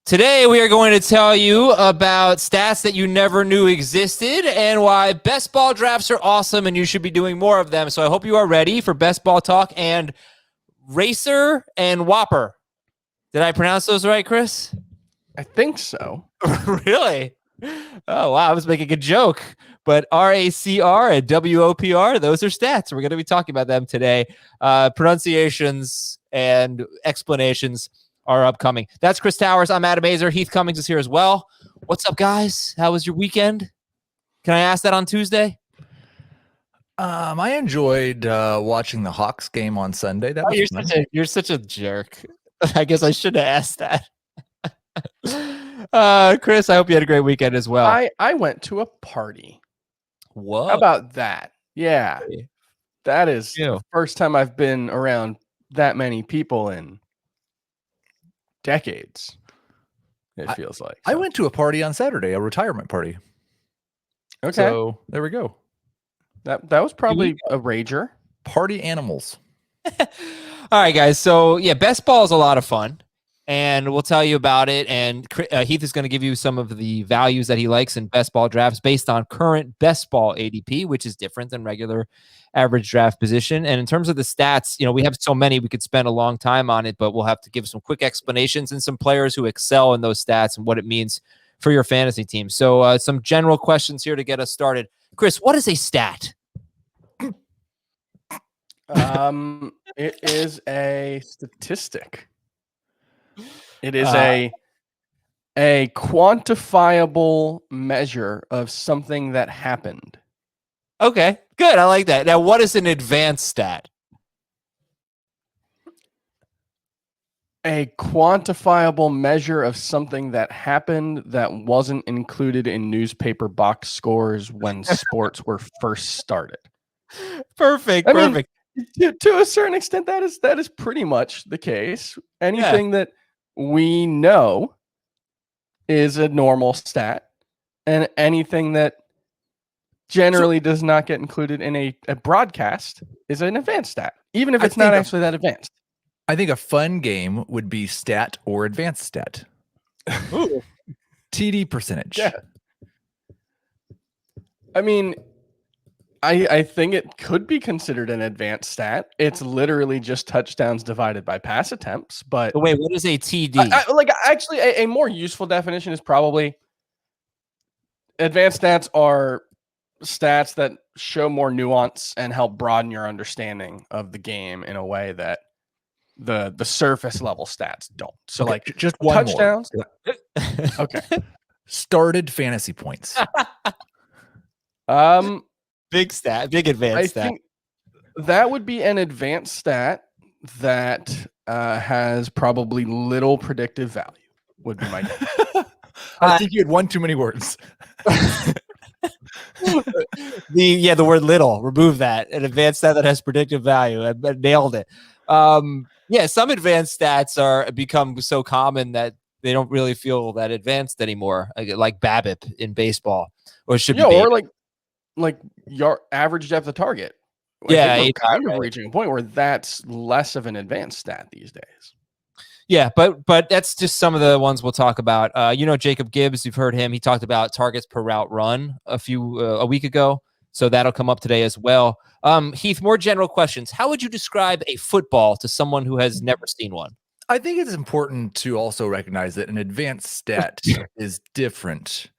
Today, we are going to tell you about stats that you never knew existed and why best ball drafts are awesome and you should be doing more of them. So I hope you are ready for best ball talk and RACR and WOPR. Did I pronounce those right, Chris? I think so. Really? Oh, wow. I was making a joke. But RACR and WOPR, those are stats. We're going to be talking about them today. Pronunciations and explanations are upcoming. That's Chris Towers. I'm Adam Azer. Heath Cummings is here as well. What's up, guys? How was your weekend? Can I ask that on Tuesday? I enjoyed watching the Hawks game on Sunday. That was you're such a jerk. I guess I should have asked that. Chris, I hope you had a great weekend as well. I went to a party. Whoa. How about that? Yeah. That is the first time I've been around that many people in decades, it feels like. I went to a party on Saturday, a retirement party. Okay. So there we go. That was probably a rager. Party animals. All right, guys. So, yeah, best ball is a lot of fun, and we'll tell you about it. And Heath is going to give you some of the values that he likes in best ball drafts based on current best ball ADP, which is different than regular average draft position. And in terms of the stats, we have so many, we could spend a long time on it, but we'll have to give some quick explanations and some players who excel in those stats and what it means for your fantasy team. So some general questions here to get us started. Chris, what is a stat? It is a statistic. It is a quantifiable measure of something that happened. Okay, good. I like that. Now, what is an advanced stat? A quantifiable measure of something that happened that wasn't included in newspaper box scores when sports were first started. Perfect. I mean, to a certain extent, that is pretty much the case. Anything that we know is a normal stat, and anything that generally does not get included in a broadcast is an advanced stat, even if it's not actually that advanced. I think a fun game would be stat or advanced stat. Ooh. TD percentage. Yeah. I mean, I think it could be considered an advanced stat. It's literally just touchdowns divided by pass attempts. But wait, what is a TD? Actually, a more useful definition is probably advanced stats are stats that show more nuance and help broaden your understanding of the game in a way that the surface level stats don't. So, just one touchdowns. Okay. Started fantasy points. Big stat, big advanced stat. I think that would be an advanced stat that has probably little predictive value, would be my guess. I think you had one too many words. The word little, remove that. An advanced stat that has predictive value. I nailed it. Some advanced stats become so common that they don't really feel that advanced anymore, like BABIP in baseball, or it should be. Or like your average depth of target. We're kind of reaching a point where that's less of an advanced stat these days. Yeah, but that's just some of the ones we'll talk about. Jacob Gibbs, you've heard him. He talked about targets per route run a week ago, so that'll come up today as well. Heath, more general questions. How would you describe a football to someone who has never seen one? I think it's important to also recognize that an advanced stat is different,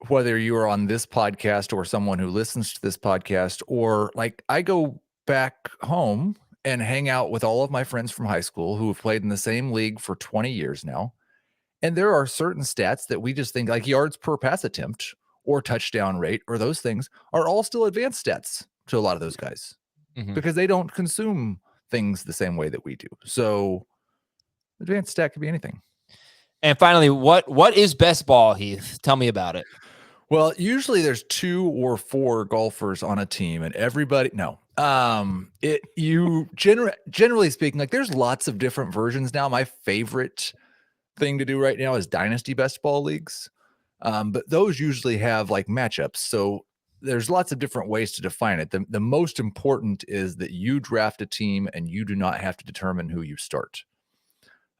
whether you are on this podcast or someone who listens to this podcast, or I go back home and hang out with all of my friends from high school who have played in the same league for 20 years now. And there are certain stats that we just think like yards per pass attempt or touchdown rate or those things are all still advanced stats to a lot of those guys because they don't consume things the same way that we do. So advanced stat could be anything. And finally, what is best ball, Heath? Tell me about it. Well, usually there's 2 or 4 golfers on a team, and everybody generally speaking, there's lots of different versions now. My favorite thing to do right now is dynasty best ball leagues, but those usually have matchups. So there's lots of different ways to define it. The most important is that you draft a team and you do not have to determine who you start.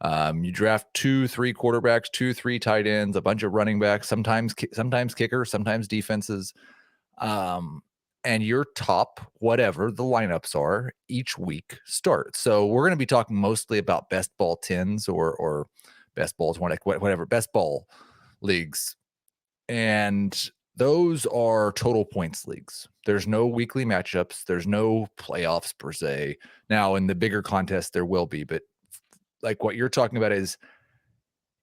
You draft 2-3 quarterbacks, 2-3 tight ends, a bunch of running backs, sometimes kickers, sometimes defenses. And your top, whatever the lineups are each week starts. So we're going to be talking mostly about best ball 10s or best balls, whatever, best ball leagues. And those are total points leagues. There's no weekly matchups. There's no playoffs per se. Now in the bigger contests, there will be, but like what you're talking about is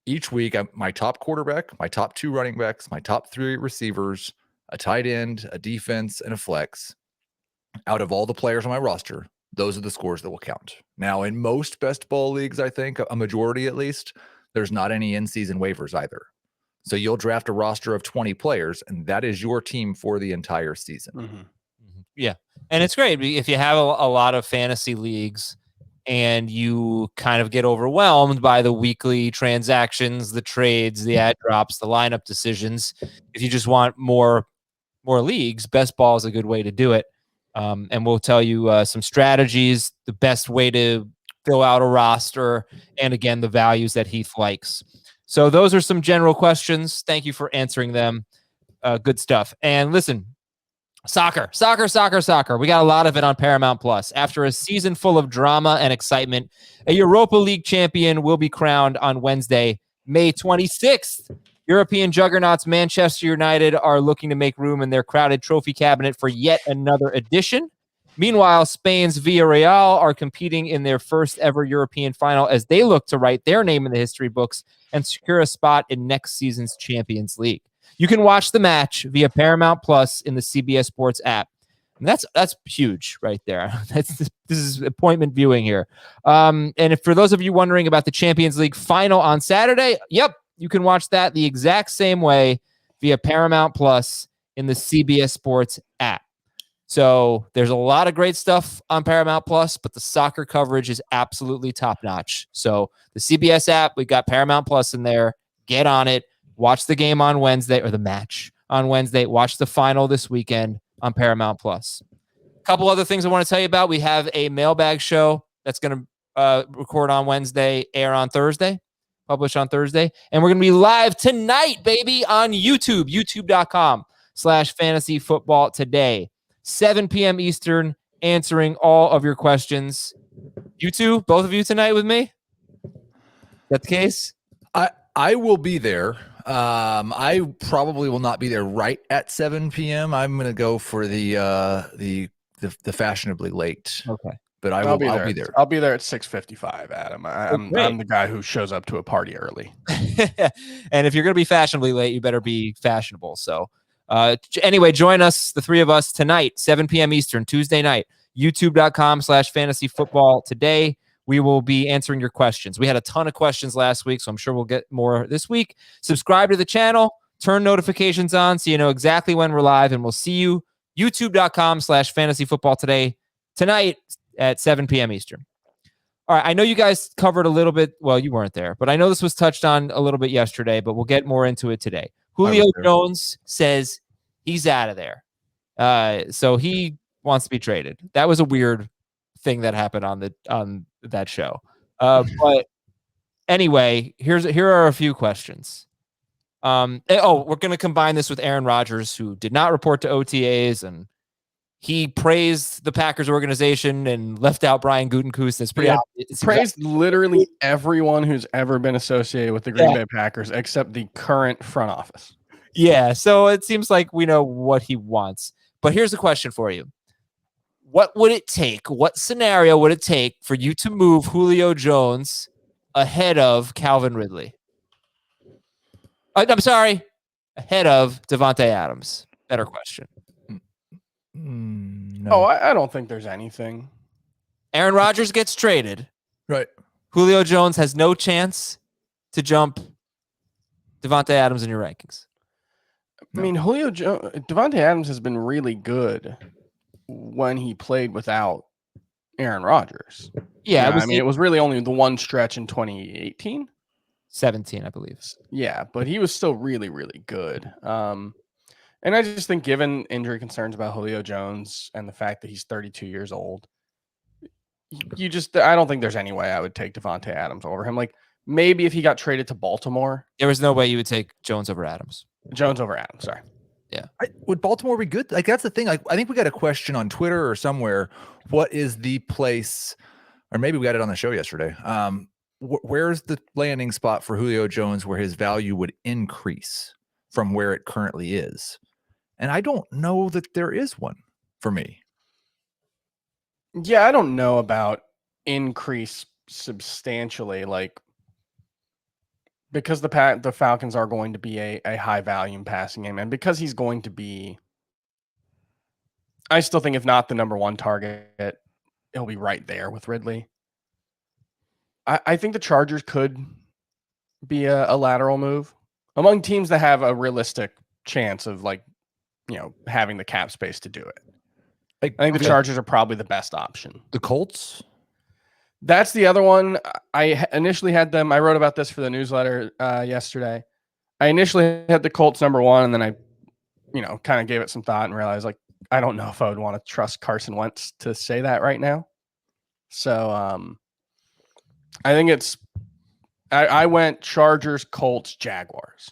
each week, my top quarterback, my top 2 running backs, my top 3 receivers, a tight end, a defense, and a flex. Out of all the players on my roster, those are the scores that will count. Now, in most best ball leagues, I think a majority at least, there's not any in-season waivers either. So you'll draft a roster of 20 players, and that is your team for the entire season. Mm-hmm. Yeah. And it's great if you have a lot of fantasy leagues and you kind of get overwhelmed by the weekly transactions, the trades, the ad drops, the lineup decisions. If you just want more leagues, best ball is a good way to do it. And we'll tell you some strategies, the best way to fill out a roster, and again, the values that Heath likes. So those are some general questions. Thank you for answering them. Good stuff. And listen, soccer. We got a lot of it on Paramount Plus. After a season full of drama and excitement, a Europa League champion will be crowned on Wednesday, May 26th. European juggernauts Manchester United are looking to make room in their crowded trophy cabinet for yet another edition. Meanwhile, Spain's Villarreal are competing in their first ever European final as they look to write their name in the history books and secure a spot in next season's Champions League. You can watch the match via Paramount Plus in the CBS Sports app. And that's huge right there. This is appointment viewing here. And for those of you wondering about the Champions League final on Saturday, yep, you can watch that the exact same way via Paramount Plus in the CBS Sports app. So there's a lot of great stuff on Paramount Plus, but the soccer coverage is absolutely top-notch. So the CBS app, we got Paramount Plus in there. Get on it. Watch the game on Wednesday, or the match on Wednesday. Watch the final this weekend on Paramount Plus. A couple other things I want to tell you about. We have a mailbag show that's going to record on Wednesday, air on Thursday, publish on Thursday. And we're going to be live tonight, baby, on YouTube, youtube.com/fantasy football today. 7 p.m. Eastern, answering all of your questions. You two, both of you tonight with me? Is that the case? I will be there. I probably will not be there right at 7 p.m. I'm going to go for the fashionably late. Okay. But I'll be there. I'll be there at 6:55, Adam. I'm the guy who shows up to a party early. And if you're going to be fashionably late, you better be fashionable. So anyway, join us, the three of us, tonight, 7 p.m. Eastern, Tuesday night, youtube.com/fantasy football today. We will be answering your questions. We had a ton of questions last week, so I'm sure we'll get more this week. Subscribe to the channel, turn notifications on so you know exactly when we're live, and we'll see you youtube.com/fantasy football tonight at 7 p.m. Eastern. All right, I know you guys covered a little bit. Well, you weren't there, but I know this was touched on a little bit yesterday, but we'll get more into it today. Julio Jones says he's out of there. So he wants to be traded. That was a weird thing that happened on that show. But anyway, here are a few questions. We're going to combine this with Aaron Rodgers, who did not report to OTAs, and he praised the Packers organization and left out Brian Gutekunst. That's pretty obvious. Praised literally everyone who's ever been associated with the Green Bay Packers except the current front office. Yeah, so it seems like we know what he wants. But here's a question for you. What would it take? What scenario would it take for you to move Julio Jones ahead of Calvin Ridley? I'm sorry, ahead of Davante Adams. Better question. No. Oh, I don't think there's anything. Aaron Rodgers gets traded. Right. Julio Jones has no chance to jump Davante Adams in your rankings. I mean, Davante Adams has been really good when he played without Aaron Rodgers. Yeah, it was really only the one stretch in 2018. 17, I believe. Yeah, but he was still really, really good. And I just think given injury concerns about Julio Jones and the fact that he's 32 years old, I don't think there's any way I would take Davante Adams over him. Like, Maybe if he got traded to Baltimore. There was no way you would take Jones over Adams. Jones over Adams, sorry. Yeah. Would Baltimore be good? Like, that's the thing. Like, I think we got a question on Twitter or somewhere. What is the place, or maybe we got it on the show yesterday. Where's the landing spot for Julio Jones where his value would increase from where it currently is? And I don't know that there is one for me. Yeah, I don't know about increase substantially, like, because the Falcons are going to be a high volume passing game, and because he's going to be, I still think if not the number one target, he'll be right there with Ridley. I think the Chargers could be a lateral move among teams that have a realistic chance of, like, having the cap space to do it. I think the Chargers are probably the best option. The Colts? That's the other one. I initially had them. I wrote about this for the newsletter yesterday. I initially had the Colts number one, and then I, kind of gave it some thought and realized, like, I don't know if I would want to trust Carson Wentz to say that right now. So I think I went Chargers, Colts, Jaguars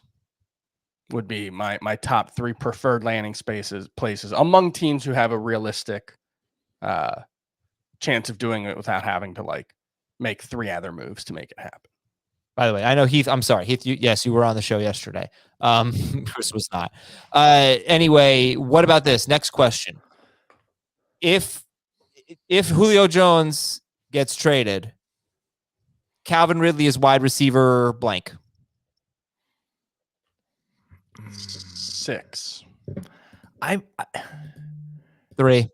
would be my top three preferred landing places among teams who have a realistic chance of doing it without having to, like, make three other moves to make it happen. By the way, I know Heath. I'm sorry, Heath. Yes, you were on the show yesterday. Chris was not. Anyway, what about this next question? If Julio Jones gets traded, Calvin Ridley is wide receiver blank. 6. I 3.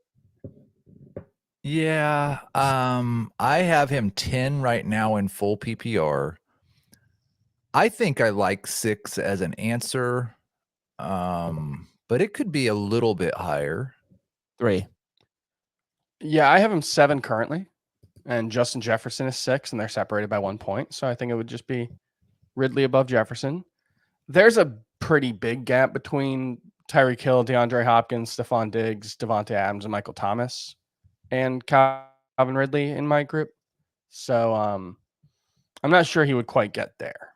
Yeah. I have him 10 right now in full PPR. I think I like 6 as an answer. But it could be a little bit higher. 3. Yeah, I have him 7 currently, and Justin Jefferson is 6, and they're separated by 1 point. So I think it would just be Ridley above Jefferson. There's a pretty big gap between Tyreek Hill, DeAndre Hopkins, Stephon Diggs, Davante Adams, and Michael Thomas, and Calvin Ridley in my group. So I'm not sure he would quite get there.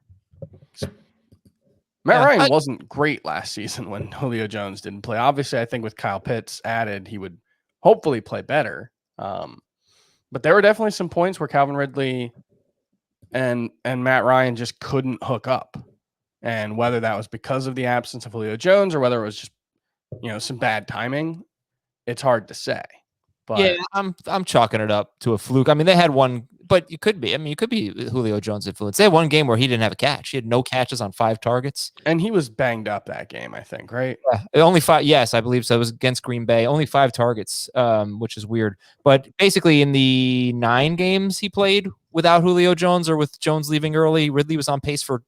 Matt Ryan wasn't great last season when Julio Jones didn't play. Obviously, I think with Kyle Pitts added, he would hopefully play better. But there were definitely some points where Calvin Ridley and Matt Ryan just couldn't hook up. And whether that was because of the absence of Julio Jones or whether it was just, some bad timing, it's hard to say. But yeah, I'm chalking it up to a fluke. I mean, they had one, but you could be. I mean, you could be Julio Jones influence. They had one game where he didn't have a catch. He had no catches on 5 targets. And he was banged up that game, I think, right? Yeah, only 5. Yes, I believe so. It was against Green Bay. Only 5 targets, which is weird. But basically, in the 9 games he played without Julio Jones or with Jones leaving early, Ridley was on pace for.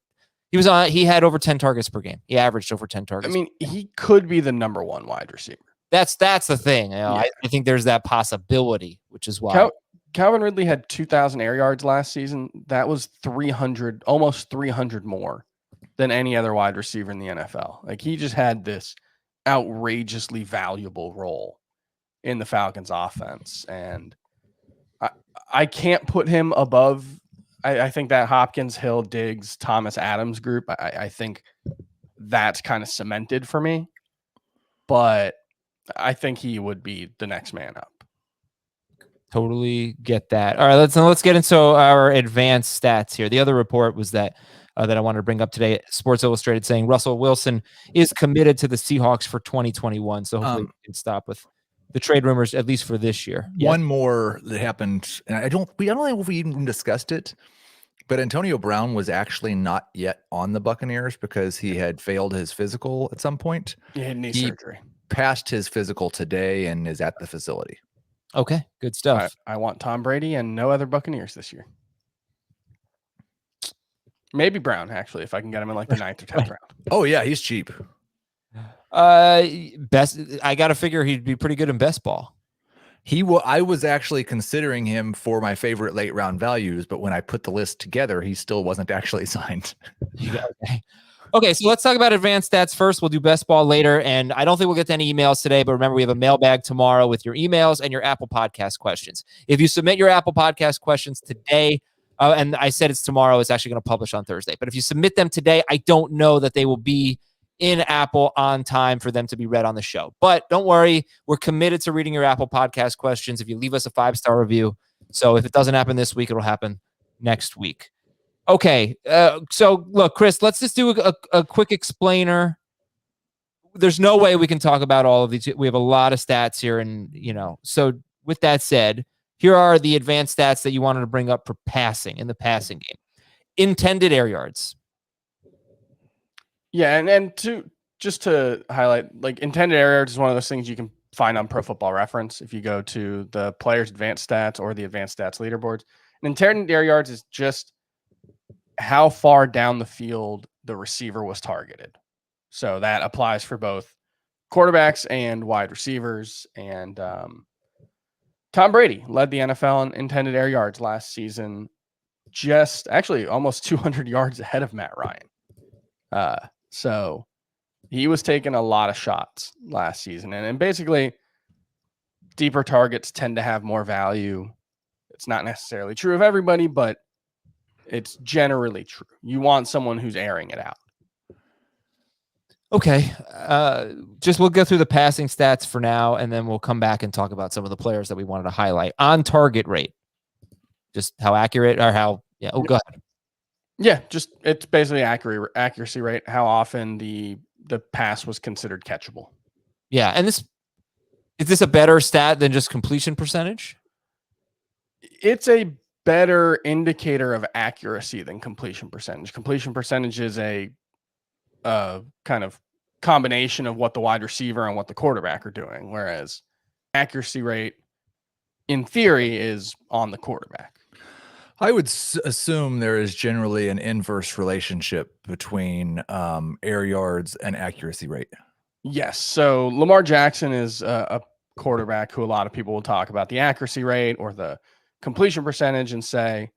He had over 10 targets per game. He averaged over 10 targets. I mean, he could be the number 1 wide receiver. That's the thing. I think there's that possibility, which is why Calvin Ridley had 2,000 air yards last season. That was 300, almost 300 more than any other wide receiver in the NFL. Like, he just had this outrageously valuable role in the Falcons offense. And I can't put him above. I think that Hopkins, Hill, Diggs, Thomas, Adams group, I think that's kind of cemented for me. But I think he would be the next man up. Totally get that. All right, let's get into our advanced stats here. The other report was that I wanted to bring up today. Sports Illustrated saying Russell Wilson is committed to the Seahawks for 2021. So hopefully we can stop with the trade rumors, at least for this year. One more that happened, and I don't know if we even discussed it, but Antonio Brown was actually not yet on the Buccaneers because he had failed his physical at some point. He had knee surgery. Passed his physical today and is at the facility. Okay, good stuff. I want Tom Brady and no other Buccaneers this year. Maybe Brown, actually, if I can get him in like the 9th or 10th round. Oh yeah, he's cheap. Best. I got to figure he'd be pretty good in best ball. I was actually considering him for my favorite late round values, but when I put the list together, he still wasn't actually signed. Okay, so let's talk about advanced stats first. We'll do best ball later, and I don't think we'll get to any emails today, but remember, we have a mailbag tomorrow with your emails and your Apple Podcast questions. If you submit your Apple Podcast questions today, And I said it's tomorrow. It's actually going to publish on Thursday. But if you submit them today, I don't know that they will be in Apple on time for them to be read on the show. But don't worry. We're committed to reading your Apple Podcast questions if you leave us a 5-star review. So if it doesn't happen this week, it'll happen next week. Okay. So look, Chris, let's just do a quick explainer. There's no way we can talk about all of these. We have a lot of stats here. And, so with that said, here are the advanced stats that you wanted to bring up for passing in the passing game. Intended air yards. Yeah, and to highlight, like, intended air yards is one of those things you can find on Pro Football Reference if you go to the players' advanced stats or the advanced stats leaderboards. And intended air yards is just how far down the field the receiver was targeted. So that applies for both quarterbacks and wide receivers. And Tom Brady led the NFL in intended air yards last season, just actually almost 200 yards ahead of Matt Ryan. So he was taking a lot of shots last season. And basically, deeper targets tend to have more value. It's not necessarily true of everybody, but it's generally true. You want someone who's airing it out. Okay. We'll go through the passing stats for now, and then we'll come back and talk about some of the players that we wanted to highlight. On target rate, just how accurate or how, go ahead. Yeah, it's basically accuracy rate, how often the pass was considered catchable. Yeah, and is this a better stat than just completion percentage? It's a better indicator of accuracy than completion percentage. Completion percentage is a kind of combination of what the wide receiver and what the quarterback are doing, whereas accuracy rate, in theory, is on the quarterback. I would assume there is generally an inverse relationship between air yards and accuracy rate. Yes. So Lamar Jackson is a quarterback who a lot of people will talk about the accuracy rate or the completion percentage and say,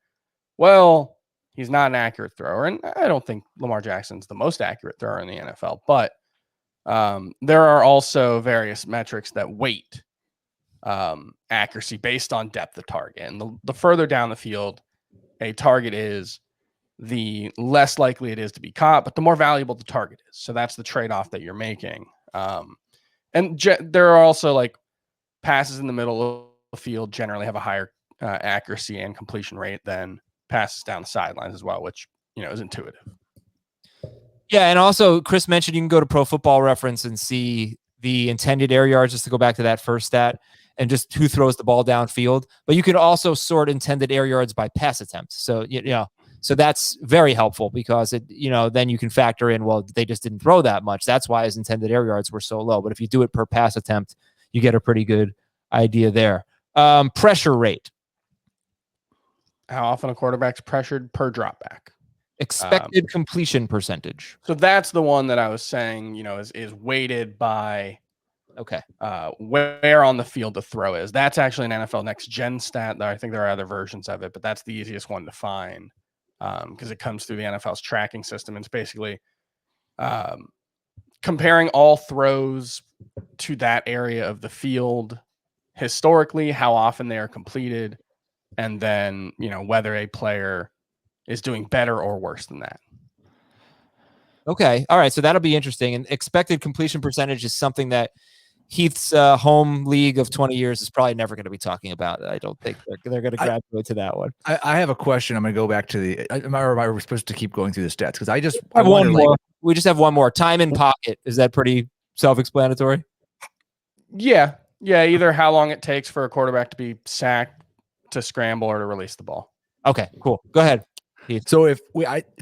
well, he's not an accurate thrower. And I don't think Lamar Jackson's the most accurate thrower in the NFL, but there are also various metrics that weight accuracy based on depth of target. And the further down the field a target is, the less likely it is to be caught, but the more valuable the target is. So that's the trade-off that you're making. There are also, like, passes in the middle of the field generally have a higher accuracy and completion rate than passes down the sidelines as well, which, is intuitive. Yeah, and also Chris mentioned you can go to Pro Football Reference and see the intended air yards, just to go back to that first stat, and just who throws the ball downfield. But you can also sort intended air yards by pass attempts. So, so that's very helpful because then you can factor in, well, they just didn't throw that much. That's why his intended air yards were so low. But if you do it per pass attempt, you get a pretty good idea there. Pressure rate. How often a quarterback's pressured per dropback. Expected completion percentage. So that's the one that I was saying, is weighted by where on the field the throw is. That's actually an NFL Next Gen stat. I think there are other versions of it, but that's the easiest one to find because it comes through the NFL's tracking system. And it's basically comparing all throws to that area of the field historically, how often they are completed, and then, whether a player is doing better or worse than that. Okay. All right. So that'll be interesting. And expected completion percentage is something that Heath's home league of 20 years is probably never going to be talking about. I don't think they're going to graduate to that one. I have a question. I'm going to go back to the. Am I supposed to keep going through the stats? Because I have one more. We just have one more. Time in pocket. Is that pretty self-explanatory? Yeah. Either how long it takes for a quarterback to be sacked, to scramble, or to release the ball. Okay. Cool. Go ahead, Heath. So if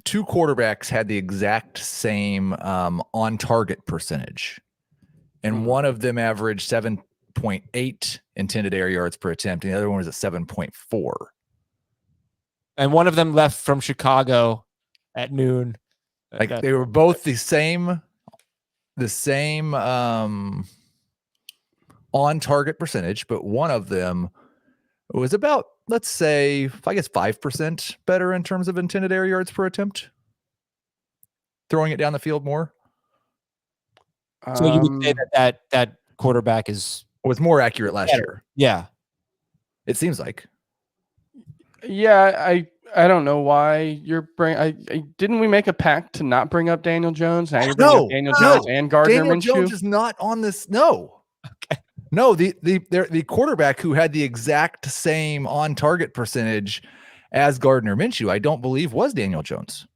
two quarterbacks had the exact same on target percentage, and one of them averaged 7.8 intended air yards per attempt, and the other one was at 7.4. And one of them left from Chicago at noon. Like they were both the same on target percentage, but one of them was about, let's say, I guess 5% better in terms of intended air yards per attempt, throwing it down the field more. So you would say that quarterback was more accurate last year. Yeah, it seems like. Yeah, I don't know why you're didn't we make a pact to not bring up Daniel Jones? Now you're bringing up Daniel Jones and Gardner Daniel Minshew. Jones is not on this. No. Okay. No, the quarterback who had the exact same on target percentage as Gardner Minshew, I don't believe was Daniel Jones.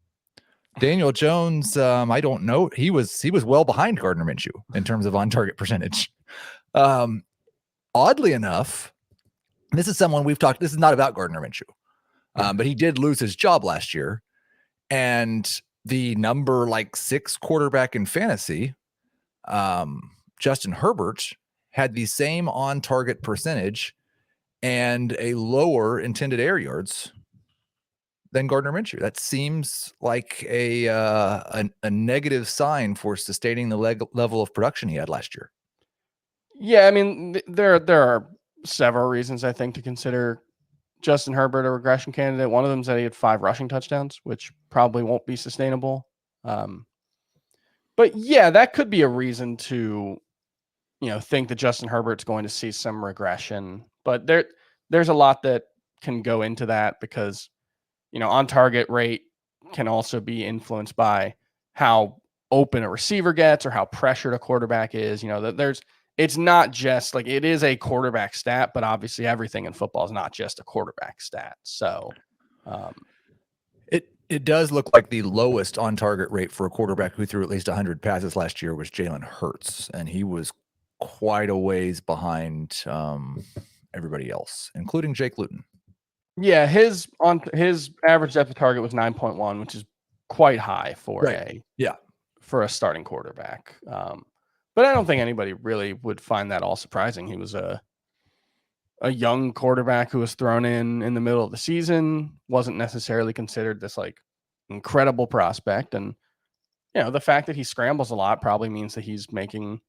Daniel Jones, I don't know. He was well behind Gardner Minshew in terms of on target percentage. Oddly enough, this is someone we've talked. This is not about Gardner Minshew. But he did lose his job last year, and the number 6 quarterback in fantasy, Justin Herbert, had the same on-target percentage and a lower intended air yards than Gardner Minshew. That seems like a negative sign for sustaining the level of production he had last year. Yeah, I mean, there are several reasons I think to consider Justin Herbert a regression candidate. One of them is that he had 5 rushing touchdowns, which probably won't be sustainable. But yeah, that could be a reason to, think that Justin Herbert's going to see some regression. But there's a lot that can go into that because, on target rate can also be influenced by how open a receiver gets or how pressured a quarterback is. It's not just it is a quarterback stat, but obviously everything in football is not just a quarterback stat. So it does look like the lowest on target rate for a quarterback who threw at least 100 passes last year was Jalen Hurts, and he was quite a ways behind everybody else, including Jake Luton. Yeah, his average depth of target was 9.1, which is quite high for a starting quarterback. But I don't think anybody really would find that all surprising. He was a young quarterback who was thrown in the middle of the season, wasn't necessarily considered this incredible prospect. And, the fact that he scrambles a lot probably means that he's making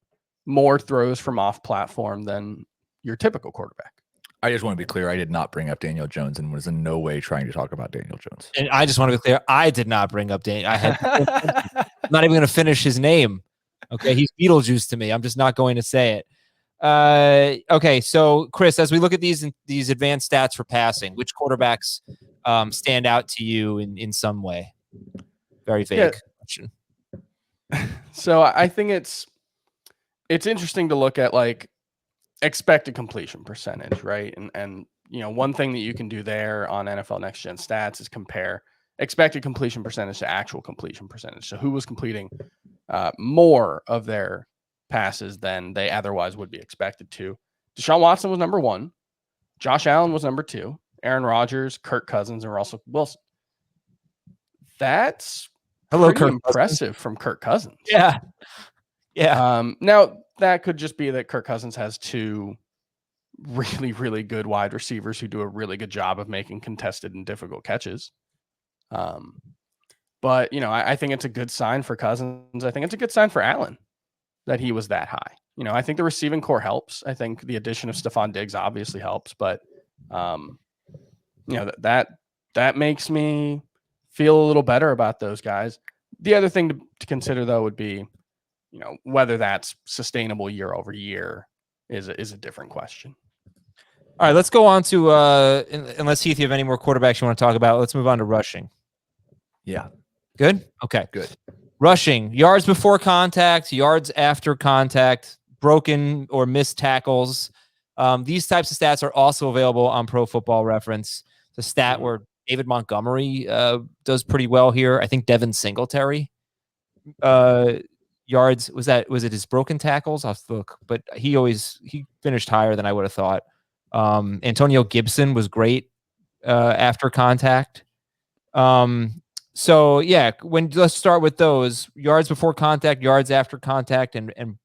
more throws from off platform than your typical quarterback. I just want to be clear. I did not bring up Daniel Jones and was in no way trying to talk about Daniel Jones. And I just want to be clear. I did not bring up Daniel. I'm not even going to finish his name. Okay. He's Beetlejuice to me. I'm just not going to say it. Okay. So Chris, as we look at these advanced stats for passing, which quarterbacks stand out to you in some way? Very vague question. So I think it's interesting to look at expected completion percentage, right? And one thing that you can do there on NFL Next Gen Stats is compare expected completion percentage to actual completion percentage. So who was completing more of their passes than they otherwise would be expected to. Deshaun Watson was number 1. Josh Allen was number 2. Aaron Rodgers, Kirk Cousins, and Russell Wilson. That's pretty impressive from Kirk Cousins. Yeah. Now, that could just be that Kirk Cousins has 2 really, really good wide receivers who do a really good job of making contested and difficult catches. But, I think it's a good sign for Cousins. I think it's a good sign for Allen that he was that high. I think the receiving core helps. I think the addition of Stephon Diggs obviously helps, but that makes me feel a little better about those guys. The other thing to consider though would be, whether that's sustainable year over year is a different question. All right, let's go on to unless Heath, you have any more quarterbacks you want to talk about, let's move on to rushing. Yeah. Good? Okay. Good. Rushing, yards before contact, yards after contact, broken or missed tackles. These types of stats are also available on Pro Football Reference. It's a stat where David Montgomery does pretty well here. I think Devin Singletary yards, was it his broken tackles? I'll have to look, but he finished higher than I would have thought. Antonio Gibson was great after contact. So yeah, let's start with those yards before contact, yards after contact, and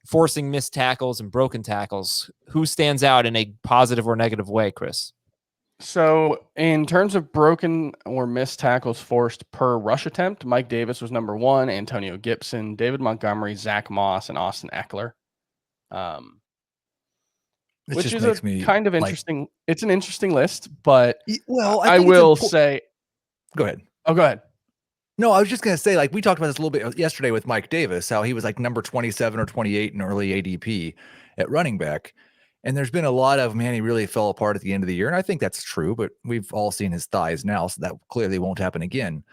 forcing missed tackles and broken tackles. Who stands out in a positive or negative way, Chris? So in terms of broken or missed tackles forced per rush attempt, Mike Davis was number 1, Antonio Gibson, David Montgomery, Zach Moss, and Austin Eckler. Which is kind of interesting. It's an interesting list, but I will say, go ahead. Oh, go ahead. No, I was just going to say, we talked about this a little bit yesterday with Mike Davis, how he was number 27 or 28 in early ADP at running back. And there's been a lot of, man, he really fell apart at the end of the year. And I think that's true, but we've all seen his thighs now, so that clearly won't happen again.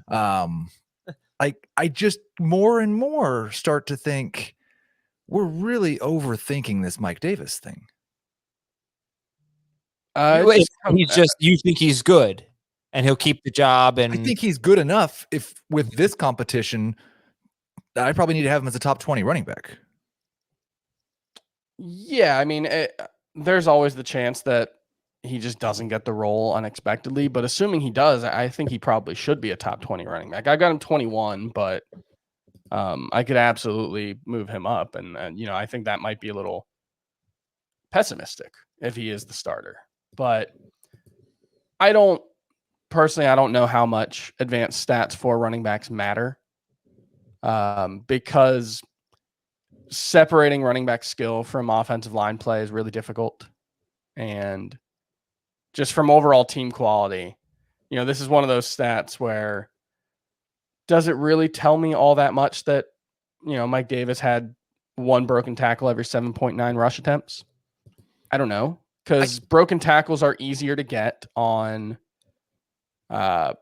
I just more and more start to think we're really overthinking this Mike Davis thing. You think he's good and he'll keep the job. And I think he's good enough if with this competition, I probably need to have him as a top 20 running back. Yeah, I mean, there's always the chance that he just doesn't get the role unexpectedly. But assuming he does, I think he probably should be a top 20 running back. I got him 21, but I could absolutely move him up. And I think that might be a little pessimistic if he is the starter. But I don't know how much advanced stats for running backs matter, because separating running back skill from offensive line play is really difficult. And just from overall team quality, this is one of those stats where does it really tell me all that much that, Mike Davis had one broken tackle every 7.9 rush attempts? I don't know, because broken tackles are easier to get on, like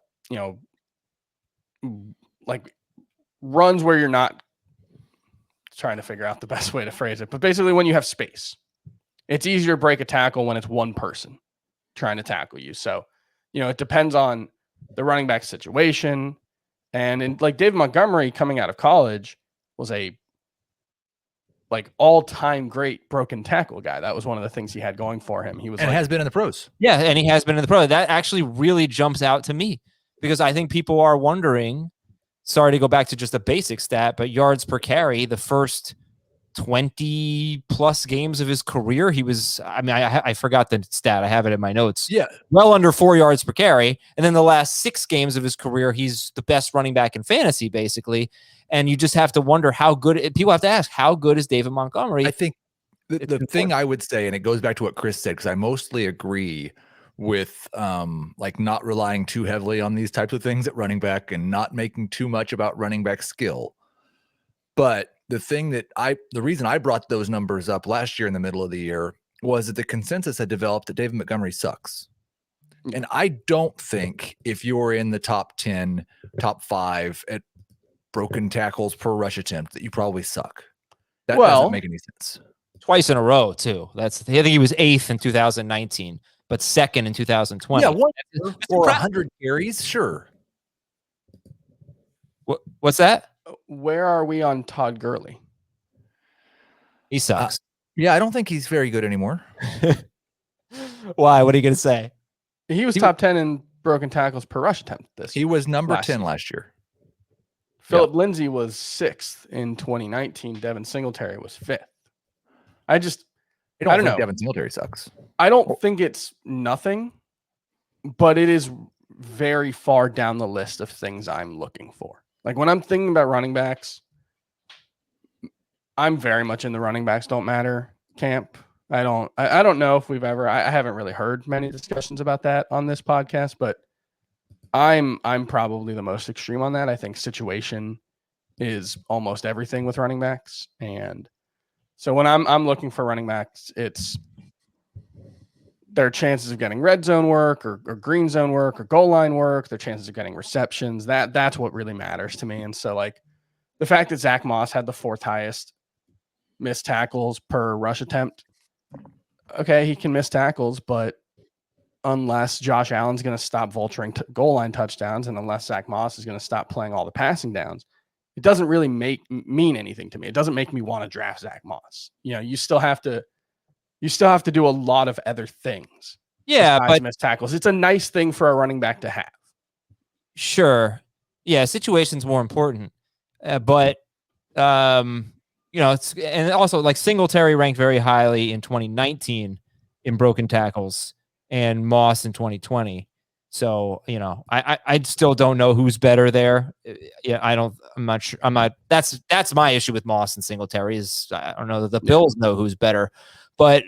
runs where you're not trying to figure out the best way to phrase it. But basically when you have space, it's easier to break a tackle when it's one person trying to tackle you. So, it depends on the running back situation. And like David Montgomery coming out of college was a all-time great broken tackle guy. That was one of the things he had going for him. He was has been in the pros. Yeah, and he has been in the pro. That actually really jumps out to me because I think people are wondering, sorry to go back to just a basic stat, but yards per carry, the first 20 plus games of his career, he was, I forgot the stat. I have it in my notes. Yeah. Well under 4 yards per carry. And then the last 6 games of his career, he's the best running back in fantasy, basically. And you just have to wonder how good, people have to ask, how good is David Montgomery? I think the thing I would say, and it goes back to what Chris said, because I mostly agree with not relying too heavily on these types of things at running back and not making too much about running back skill. But the reason I brought those numbers up last year in the middle of the year was that the consensus had developed that David Montgomery sucks. And I don't think if you're in the top 10, top 5 at broken tackles per rush attempt that you probably suck. That doesn't make any sense. Twice in a row, too. I think he was 8th in 2019, but 2nd in 2020. Yeah, for 100 carries, sure. What's that? Where are we on Todd Gurley? He sucks. Yeah, I don't think he's very good anymore. Why? What are you going to say? He was top 10 in broken tackles per rush attempt this year. He was number 10 last year. Philip Lindsay was 6th in 2019. Devin Singletary was 5th. I don't know. Devin Singletary sucks. I don't think it's nothing, but it is very far down the list of things I'm looking for. Like when I'm thinking about running backs, I'm very much in the running backs don't matter camp. I don't know if we've ever, I haven't really heard many discussions about that on this podcast, but I'm probably the most extreme on that. I think situation is almost everything with running backs. And so when I'm looking for running backs, it's their chances of getting red zone work or green zone work or goal line work, their chances of getting receptions. That's what really matters to me. And so like the fact that Zach Moss had the 4th highest missed tackles per rush attempt. Okay, he can miss tackles, but unless Josh Allen's going to stop vulturing goal line touchdowns and unless Zach Moss is going to stop playing all the passing downs, it doesn't really mean anything to me. It doesn't make me want to draft Zach Moss. You still have to do a lot of other things. Yeah, but miss tackles. It's a nice thing for a running back to have. Sure. Yeah, situation's more important. But it's, and also like Singletary ranked very highly in 2019 in broken tackles and Moss in 2020. So, I still don't know who's better there. Yeah, I'm not sure. That's my issue with Moss and Singletary is I don't know that the Bills know who's better, but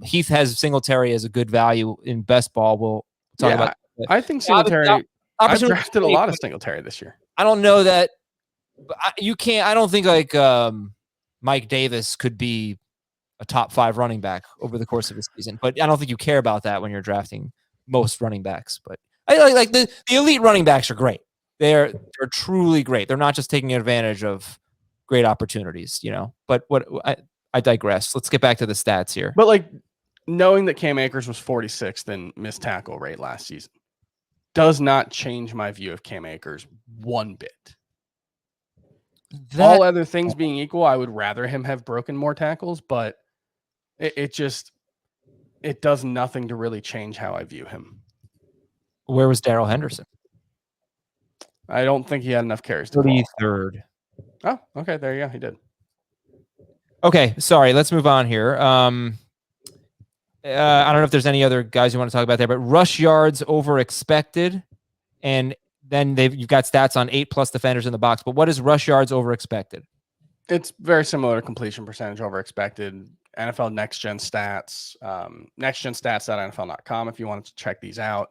Heath has Singletary as a good value in best ball. We'll talk about that. I think Singletary, I've drafted a lot of Singletary this year. I don't know that I don't think like Mike Davis could be a top 5 running back over the course of the season. But I don't think you care about that when you're drafting most running backs. But I like the elite running backs are great. They're truly great. They're not just taking advantage of great opportunities, But I digress. Let's get back to the stats here. But like knowing that Cam Akers was 46th in missed tackle rate last season does not change my view of Cam Akers one bit. All other things being equal, I would rather him have broken more tackles, but it does nothing to really change how I view him. Where was Darrell Henderson? I don't think he had enough carries to 33rd. Oh, okay. There you go. He did. Okay. Sorry. Let's move on here. I don't know if there's any other guys you want to talk about there, but rush yards over expected. And then you've got stats on 8+ defenders in the box. But what is rush yards over expected? It's very similar to completion percentage over expected. NFL Next Gen Stats, nextgenstats.nfl.com if you wanted to check these out.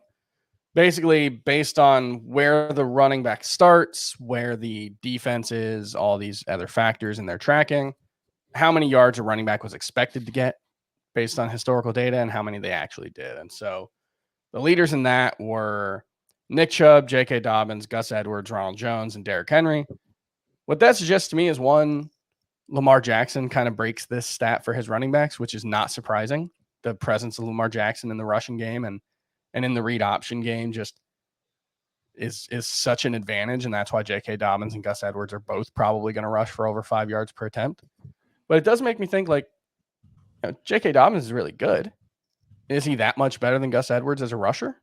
Basically, based on where the running back starts, where the defense is, all these other factors in their tracking, how many yards a running back was expected to get based on historical data and how many they actually did. And so the leaders in that were Nick Chubb, J.K. Dobbins, Gus Edwards, Ronald Jones, and Derrick Henry. What that suggests to me is, one, Lamar Jackson kind of breaks this stat for his running backs, which is not surprising. The presence of Lamar Jackson in the rushing game and in the read option game just is such an advantage. And that's why J.K. Dobbins and Gus Edwards are both probably going to rush for over 5 yards per attempt. But it does make me think, like, J.K. Dobbins is really good. Is he that much better than Gus Edwards as a rusher?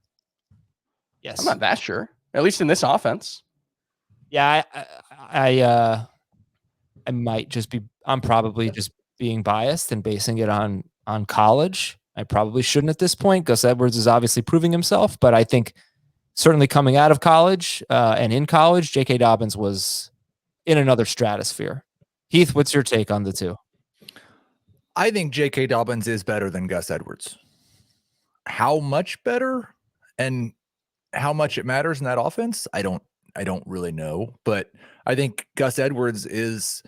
Yes. I'm not that sure, at least in this offense. Yeah, I might just be, I'm probably just being biased and basing it on college. I probably shouldn't at this point. Gus Edwards is obviously proving himself, but I think certainly coming out of college and in college, J.K. Dobbins was in another stratosphere. Heath, what's your take on the two? I think J.K. Dobbins is better than Gus Edwards. How much better and how much it matters in that offense, I don't really know. But I think Gus Edwards is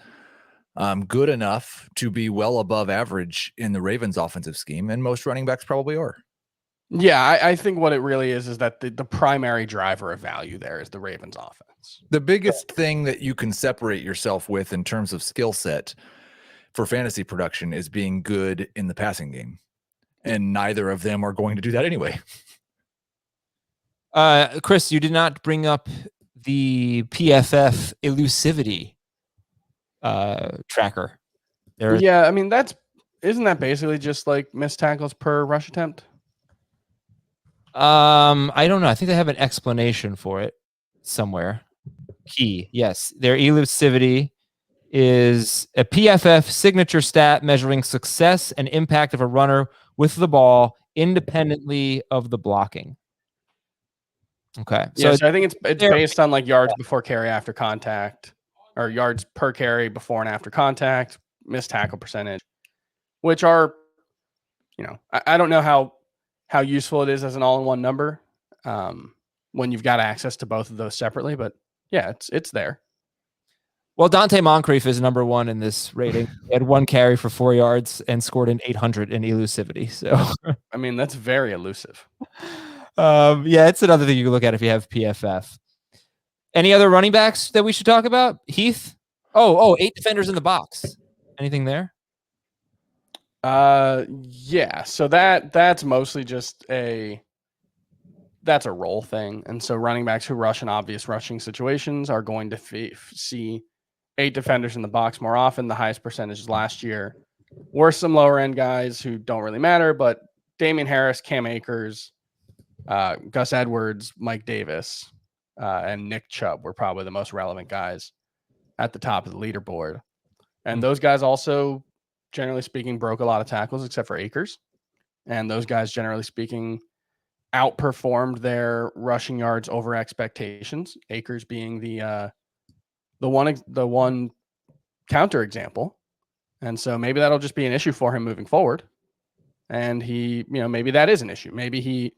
good enough to be well above average in the Ravens offensive scheme, and most running backs probably are. Yeah, I think what it really is that the primary driver of value there is the Ravens offense. The biggest thing that you can separate yourself with in terms of skill set for fantasy production is being good in the passing game. And neither of them are going to do that anyway. Chris, you did not bring up the PFF elusivity tracker. Yeah, I mean, isn't that basically just like missed tackles per rush attempt? I don't know. I think they have an explanation for it somewhere. Yes, their elusivity is a PFF signature stat measuring success and impact of a runner with the ball independently of the blocking. Okay. So I think it's based on like yards before carry after contact, or yards per carry before and after contact, missed tackle percentage, which are, I don't know how useful it is as an all-in-one number when you've got access to both of those separately, but yeah, it's there. Well, Dante Moncrief is number one in this rating. He had 1 carry for 4 yards and scored an 800 in elusivity. So, I mean, that's very elusive. Yeah, it's another thing you can look at if you have PFF. Any other running backs that we should talk about? Heath? Oh, 8 defenders in the box. Anything there? Yeah. So that's mostly just that's a role thing. And so running backs who rush in obvious rushing situations are going to see 8 defenders in the box more often. The highest percentages last year were some lower end guys who don't really matter, but Damian Harris, Cam Akers, Gus Edwards, Mike Davis, and Nick Chubb were probably the most relevant guys at the top of the leaderboard. And those guys also, generally speaking, broke a lot of tackles except for Akers. And those guys, generally speaking, outperformed their rushing yards over expectations. Akers being the one counter example. And so maybe that'll just be an issue for him moving forward. And maybe that is an issue. Maybe he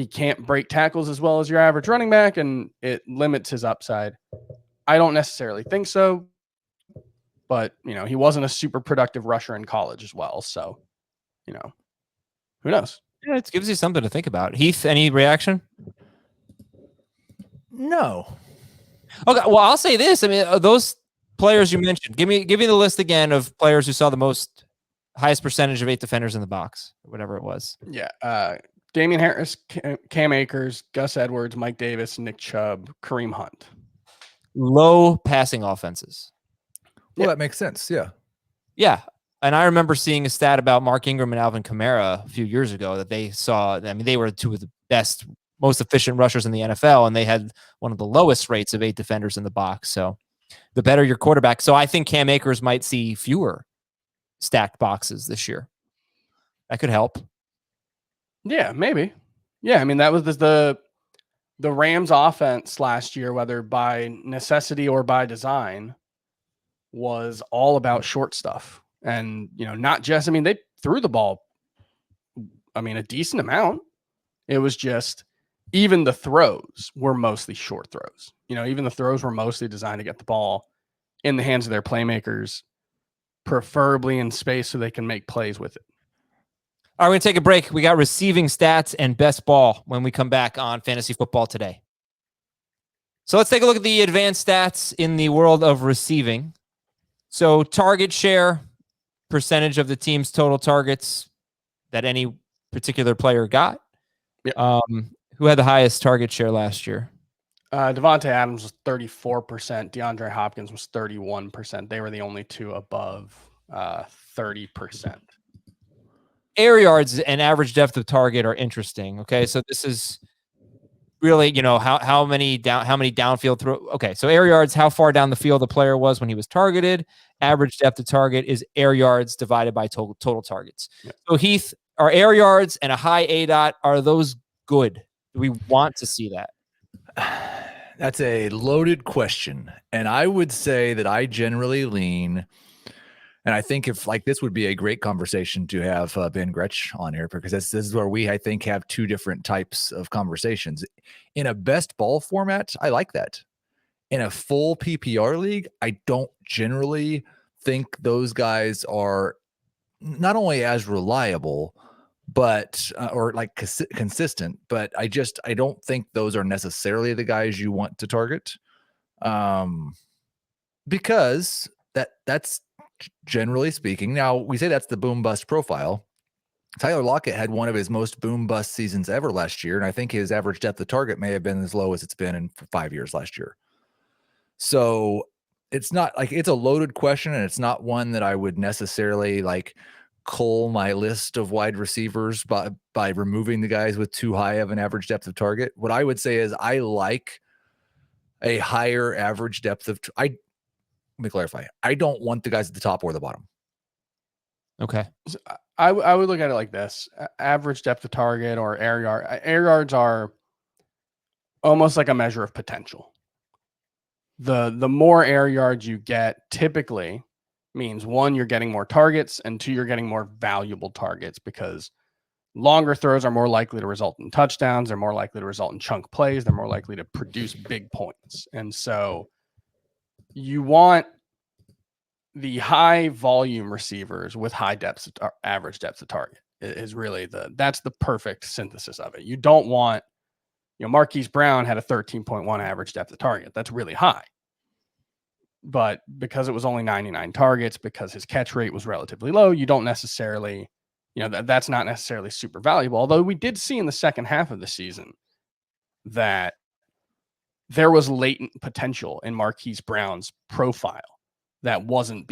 can't break tackles as well as your average running back, and it limits his upside. I don't necessarily think so, but he wasn't a super productive rusher in college as well. So, who knows? Yeah, it gives you something to think about. Heath, any reaction? No. Okay, well, I'll say this. I mean, those players you mentioned, give me the list again of players who saw the highest percentage of 8 defenders in the box, or whatever it was. Yeah. Damian Harris, Cam Akers, Gus Edwards, Mike Davis, Nick Chubb, Kareem Hunt. Low passing offenses. Well, that makes sense. Yeah. Yeah. And I remember seeing a stat about Mark Ingram and Alvin Kamara a few years ago that they saw. I mean, they were two of the best, most efficient rushers in the NFL, and they had one of the lowest rates of 8 defenders in the box. So the better your quarterback. So I think Cam Akers might see fewer stacked boxes this year. That could help. Yeah, maybe. Yeah, I mean, that was the Rams offense last year, whether by necessity or by design, was all about short stuff. And, not just, I mean, they threw the ball, a decent amount. It was just, even the throws were mostly short throws. Even the throws were mostly designed to get the ball in the hands of their playmakers, preferably in space so they can make plays with it. All right, we're going to take a break. We got receiving stats and best ball when we come back on Fantasy Football Today. So let's take a look at the advanced stats in the world of receiving. So target share, percentage of the team's total targets that any particular player got. Yep. Who had the highest target share last year? Davante Adams was 34%. DeAndre Hopkins was 31%. They were the only two above 30%. Air yards and average depth of target are interesting. Okay, so this is really, how many downfield throw. Okay, so air yards, how far down the field the player was when he was targeted. Average depth of target is air yards divided by total targets. Yeah. So Heath, are air yards and a high ADOT, are those good? Do we want to see that? That's a loaded question, and I would say that I generally lean. And I think if this would be a great conversation to have Ben Gretsch on here, because this is where we, I think, have two different types of conversations. In a best ball format, I like that. In a full PPR league, I don't generally think those guys are not only as reliable, but or consistent, but I don't think those are necessarily the guys you want to target, because that's generally speaking. Now, we say that's the boom bust profile. Tyler Lockett had one of his most boom bust seasons ever last year, and I think his average depth of target may have been as low as it's been in 5 years last year. So it's not it's a loaded question, and it's not one that I would necessarily cull my list of wide receivers by removing the guys with too high of an average depth of target. What I would say is I like a higher average depth of let me clarify. I don't want the guys at the top or the bottom. Okay. So I would look at it like this: average depth of target or air yard. Air yards are almost like a measure of potential. The more air yards you get, typically means 1, you're getting more targets, and 2, you're getting more valuable targets, because longer throws are more likely to result in touchdowns. They're more likely to result in chunk plays. They're more likely to produce big points. And so you want the high volume receivers with high depths, average depth of target is really that's the perfect synthesis of it. You don't want, Marquise Brown had a 13.1 average depth of target. That's really high. But because it was only 99 targets, because his catch rate was relatively low, you don't necessarily, that's not necessarily super valuable. Although we did see in the second half of the season that there was latent potential in Marquise Brown's profile that wasn't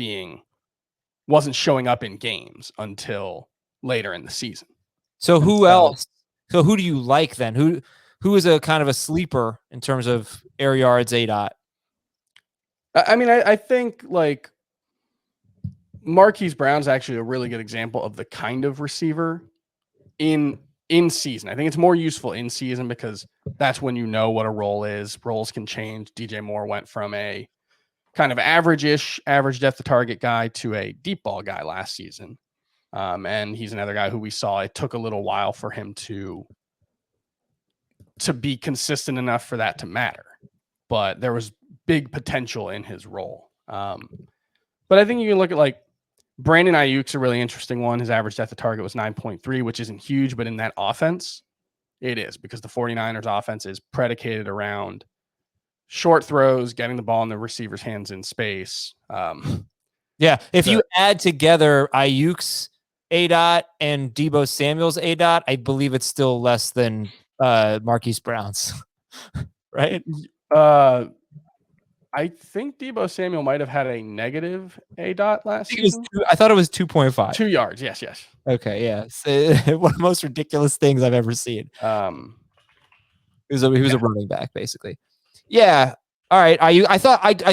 showing up in games until later in the season. So who else? So who do you like then? Who is a kind of a sleeper in terms of air yards, ADOT? I mean, I think Marquise Brown's actually a really good example of the kind of receiver in season. I think it's more useful in season because that's when you know what a role is. Roles can change. DJ Moore went from a kind of average-ish, average depth of target guy to a deep ball guy last season. And he's another guy who we saw it took a little while for him to be consistent enough for that to matter. But there was big potential in his role. But I think you can look at like Brandon Ayuk's a really interesting one. His average depth of target was 9.3, which isn't huge, but in that offense, it is because the 49ers offense is predicated around short throws, getting the ball in the receiver's hands in space. Yeah. If you add together Ayuk's ADOT and Deebo Samuel's ADOT, I believe it's still less than Marquise Brown's, right? I think Deebo Samuel might have had a negative ADOT last season. I thought it was 2.5. 2 yards. Yes. Okay. Yeah. So, one of the most ridiculous things I've ever seen. He was a running back, basically. Yeah. All right. I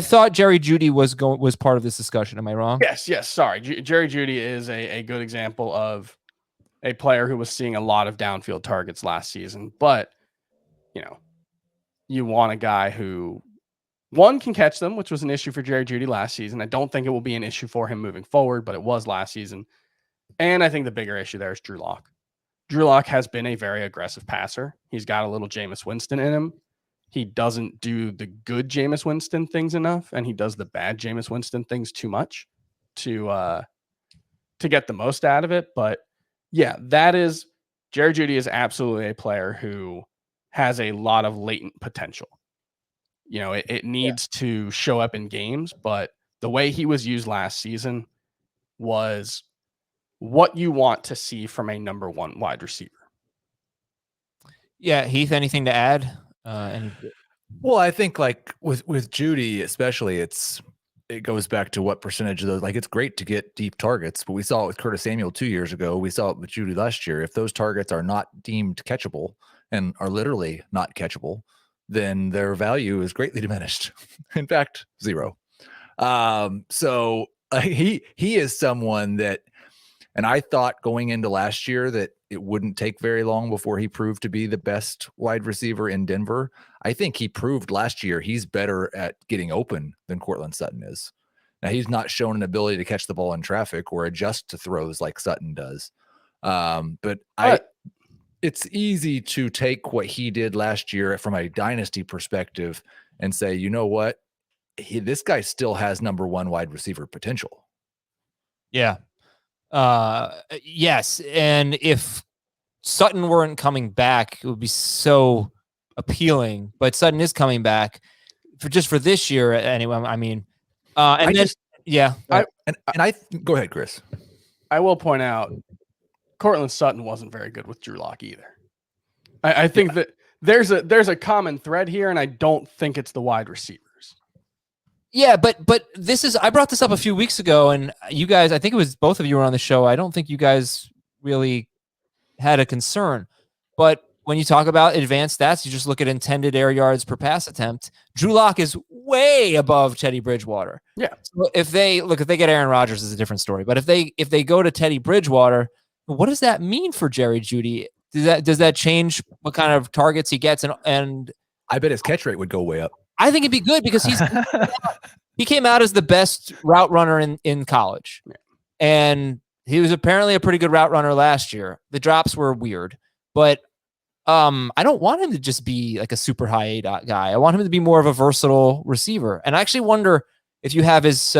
thought Jerry Jeudy was part of this discussion. Am I wrong? Yes. Sorry. Jerry Jeudy is a good example of a player who was seeing a lot of downfield targets last season, but you want a guy who one can catch them, which was an issue for Jerry Jeudy last season. I don't think it will be an issue for him moving forward, but it was last season. And I think the bigger issue there is Drew Lock. Drew Lock has been a very aggressive passer. He's got a little Jameis Winston in him. He doesn't do the good Jameis Winston things enough, and he does the bad Jameis Winston things too much to get the most out of it. But yeah, that is Jerry Jeudy is absolutely a player who has a lot of latent potential. It needs to show up in games, but the way he was used last season was what you want to see from a number one wide receiver. Yeah, Heath, anything to add? Well, I think like with Jeudy, especially, it goes back to what percentage of those. Like, it's great to get deep targets, but we saw it with Curtis Samuel 2 years ago. We saw it with Jeudy last year. If those targets are not deemed catchable and are literally not catchable, then their value is greatly diminished. In fact, zero. So he is someone that, and I thought going into last year that it wouldn't take very long before he proved to be the best wide receiver in Denver. I think he proved last year he's better at getting open than Courtland Sutton is. Now, he's not shown an ability to catch the ball in traffic or adjust to throws like Sutton does. But it's easy to take what he did last year from a dynasty perspective and say, you know what? This guy still has number one wide receiver potential. Yeah. Yes. And if Sutton weren't coming back, it would be so appealing, but Sutton is coming back for this year anyway. I mean, go ahead, Chris. I will point out Courtland Sutton wasn't very good with Drew Lock either. I think that there's a common thread here, and I don't think it's the wide receivers. Yeah, but I brought this up a few weeks ago, and you guys, I think it was both of you were on the show. I don't think you guys really had a concern. But when you talk about advanced stats, you just look at intended air yards per pass attempt. Drew Lock is way above Teddy Bridgewater. Yeah. So if they get Aaron Rodgers, is a different story. But if they go to Teddy Bridgewater, what does that mean for Jerry Jeudy? Does that change what kind of targets he gets? And I bet his catch rate would go way up. I think it'd be good because he came out as the best route runner in college. Yeah. And he was apparently a pretty good route runner last year. The drops were weird, but I don't want him to just be like a super high ADOT guy. I want him to be more of a versatile receiver. And I actually wonder if you have his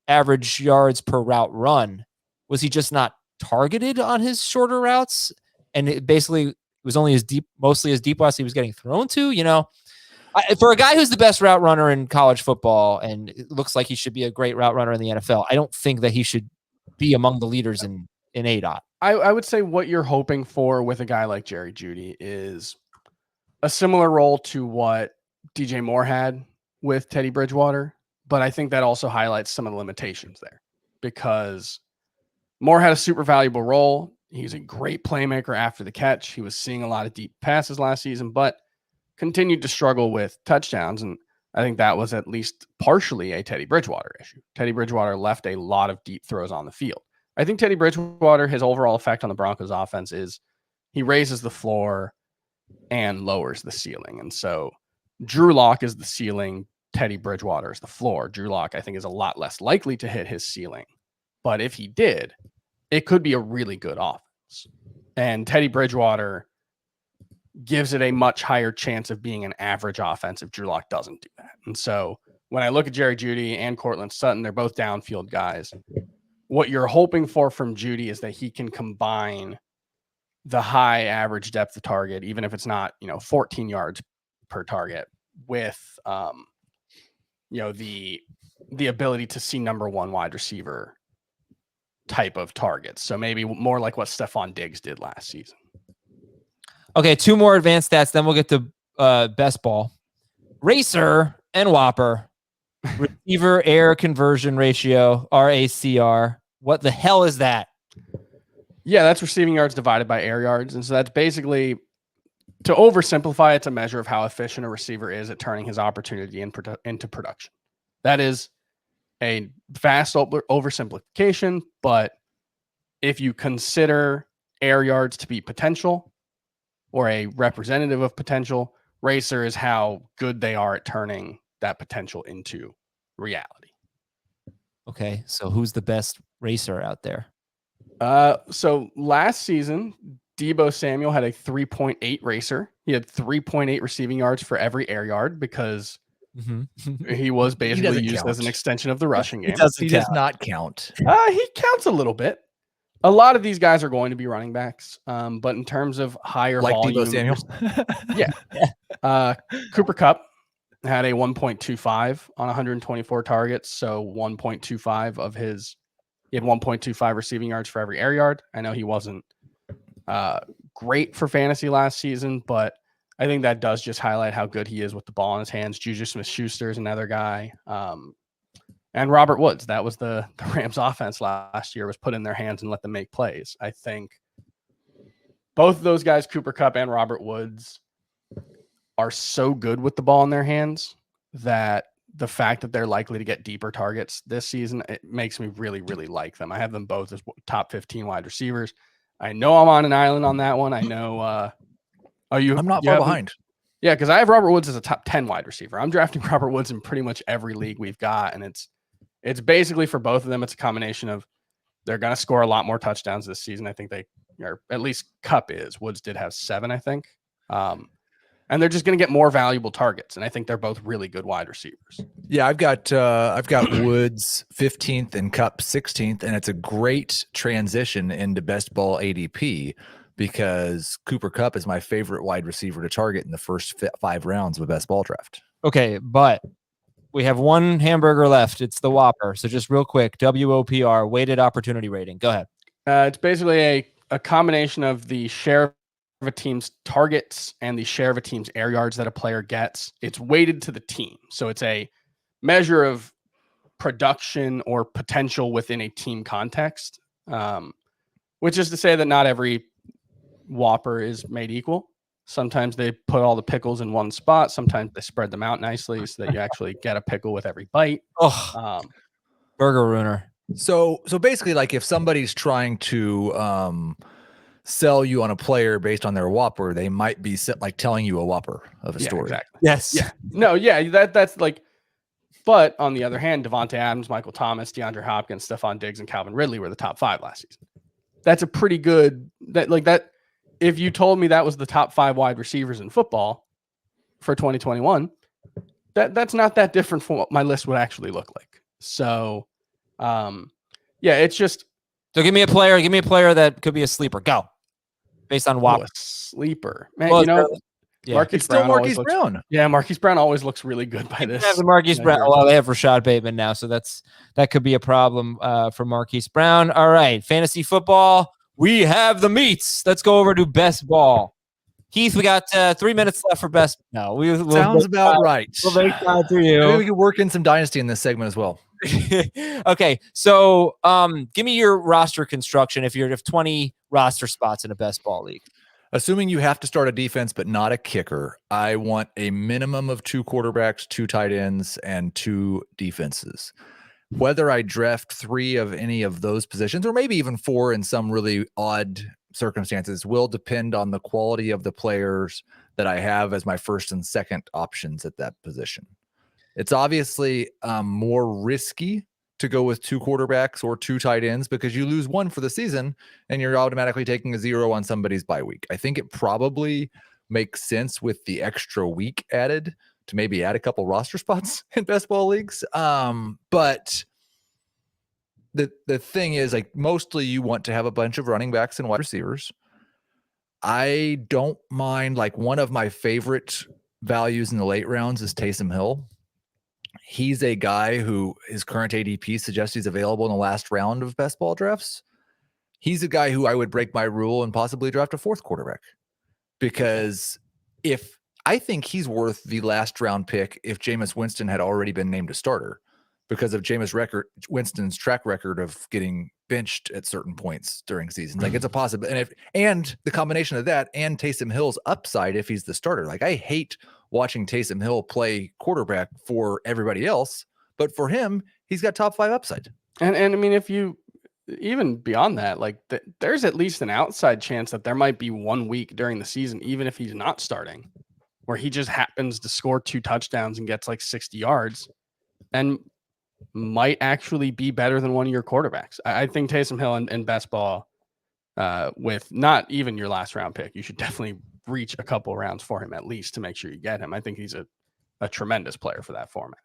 average yards per route run, was he just not targeted on his shorter routes? And it basically was only mostly as deep as he was getting thrown to, for a guy who's the best route runner in college football, and it looks like he should be a great route runner in the NFL, I don't think that he should be among the leaders in ADOT. I would say what you're hoping for with a guy like Jerry Jeudy is a similar role to what DJ Moore had with Teddy Bridgewater, but I think that also highlights some of the limitations there because Moore had a super valuable role. He's a great playmaker after the catch. He was seeing a lot of deep passes last season, but continued to struggle with touchdowns. And I think that was at least partially a Teddy Bridgewater issue. Teddy Bridgewater left a lot of deep throws on the field. I think Teddy Bridgewater, his overall effect on the Broncos offense is he raises the floor and lowers the ceiling. And so Drew Lock is the ceiling. Teddy Bridgewater is the floor. Drew Lock, I think, is a lot less likely to hit his ceiling. But if he did, it could be a really good offense. And Teddy Bridgewater gives it a much higher chance of being an average offense if Drew Lock doesn't do that. And so when I look at Jerry Jeudy and Cortland Sutton, they're both downfield guys. What you're hoping for from Jeudy is that he can combine the high average depth of target, even if it's not, 14 yards per target, with, the ability to see number one wide receiver type of targets. So maybe more like what Stephon Diggs did last season. Okay, 2 more advanced stats, then we'll get to best ball. RACR and WOPR. Receiver air conversion ratio, RACR. What the hell is that? Yeah, that's receiving yards divided by air yards. And so that's basically, to oversimplify, it's a measure of how efficient a receiver is at turning his opportunity into production. That is a vast oversimplification, but if you consider air yards to be potential or a representative of potential, RACR is how good they are at turning that potential into reality. Okay, so who's the best racer out there? So last season, Deebo Samuel had a 3.8 RACR. He had 3.8 receiving yards for every air yard because he was basically used as an extension of the rushing game. He does not count. He counts a little bit. A lot of these guys are going to be running backs, but in terms of higher volume, Deebo Samuel. Cooper Kupp had a 1.25 on 124 targets, so 1.25 of his. He had 1.25 receiving yards for every air yard. I know he wasn't great for fantasy last season, but I think that does just highlight how good he is with the ball in his hands. Juju Smith-Schuster is another guy. And Robert Woods, that was the Rams offense last year, was put in their hands and let them make plays. I think both of those guys, Cooper Kupp and Robert Woods, are so good with the ball in their hands that the fact that they're likely to get deeper targets this season, it makes me really, really like them. I have them both as top 15 wide receivers. I know I'm on an island on that one. I know. I'm not far behind. Yeah, because I have Robert Woods as a top 10 wide receiver. I'm drafting Robert Woods in pretty much every league we've got, and it's basically for both of them. It's a combination of they're going to score a lot more touchdowns this season. I think they are, at least Kupp is. Woods did have 7, I think. And they're just going to get more valuable targets. And I think they're both really good wide receivers. Yeah, I've got Woods 15th and Kupp 16th, and it's a great transition into best ball ADP because Cooper Kupp is my favorite wide receiver to target in the first 5 rounds of a best ball draft. Okay, but we have one hamburger left. It's the WOPR. So just real quick, WOPR, weighted opportunity rating. Go ahead. It's basically a combination of the share of a team's targets and the share of a team's air yards that a player gets. It's weighted to the team. So it's a measure of production or potential within a team context, which is to say that not every WOPR is made equal. Sometimes they put all the pickles in one spot. Sometimes they spread them out nicely so that you actually get a pickle with every bite. Burger ruiner. So basically, like if somebody's trying to sell you on a player based on their WOPR, they might be like telling you a WOPR of a story. Exactly. Yes. Yeah. No. Yeah. That's like. But on the other hand, Davante Adams, Michael Thomas, DeAndre Hopkins, Stephon Diggs, and Calvin Ridley were the top 5 last season. That's a pretty good that. If you told me that was the top 5 wide receivers in football for 2021, that's not that different from what my list would actually look like. So, it's just. So give me a player that could be a sleeper. Go. Based on WOPR. A sleeper. Man, Marquise Brown. Marquise Brown. Marquise Brown always looks really good by this. Have the Marquise Brown. Well, they have Rashad Bateman now, so that could be a problem for Marquise Brown. All right, fantasy football. We have the meats. Let's go over to best ball. Heath, we got 3 minutes left for best. No, sounds about right. We'll make time for you. Maybe we could work in some dynasty in this segment as well. Okay, so give me your roster construction if you have 20 roster spots in a best ball league. Assuming you have to start a defense but not a kicker, I want a minimum of 2 quarterbacks, 2 tight ends, and 2 defenses. Whether I draft 3 of any of those positions, or maybe even 4 in some really odd circumstances, will depend on the quality of the players that I have as my first and second options at that position. It's obviously more risky to go with 2 quarterbacks or 2 tight ends because you lose one for the season and you're automatically taking a 0 on somebody's bye week. I think it probably makes sense with the extra week added to maybe add a couple roster spots in best ball leagues. But the thing is, like, mostly you want to have a bunch of running backs and wide receivers. I don't mind, like, one of my favorite values in the late rounds is Taysom Hill. He's a guy who his current ADP suggests he's available in the last round of best ball drafts. He's a guy who I would break my rule and possibly draft a fourth quarterback, because if I think he's worth the last round pick if Jameis Winston had already been named a starter, because of Jameis Winston's track record of getting benched at certain points during seasons. Like, it's a possibility. And the combination of that and Taysom Hill's upside if he's the starter. Like, I hate watching Taysom Hill play quarterback for everybody else, but for him, he's got top 5 upside. And I mean, if you even beyond that, like there's at least an outside chance that there might be 1 week during the season, even if he's not starting, where he just happens to score 2 touchdowns and gets like 60 yards and might actually be better than one of your quarterbacks. I think Taysom Hill in best ball, with not even your last round pick, you should definitely reach a couple rounds for him at least to make sure you get him. I think he's a tremendous player for that format.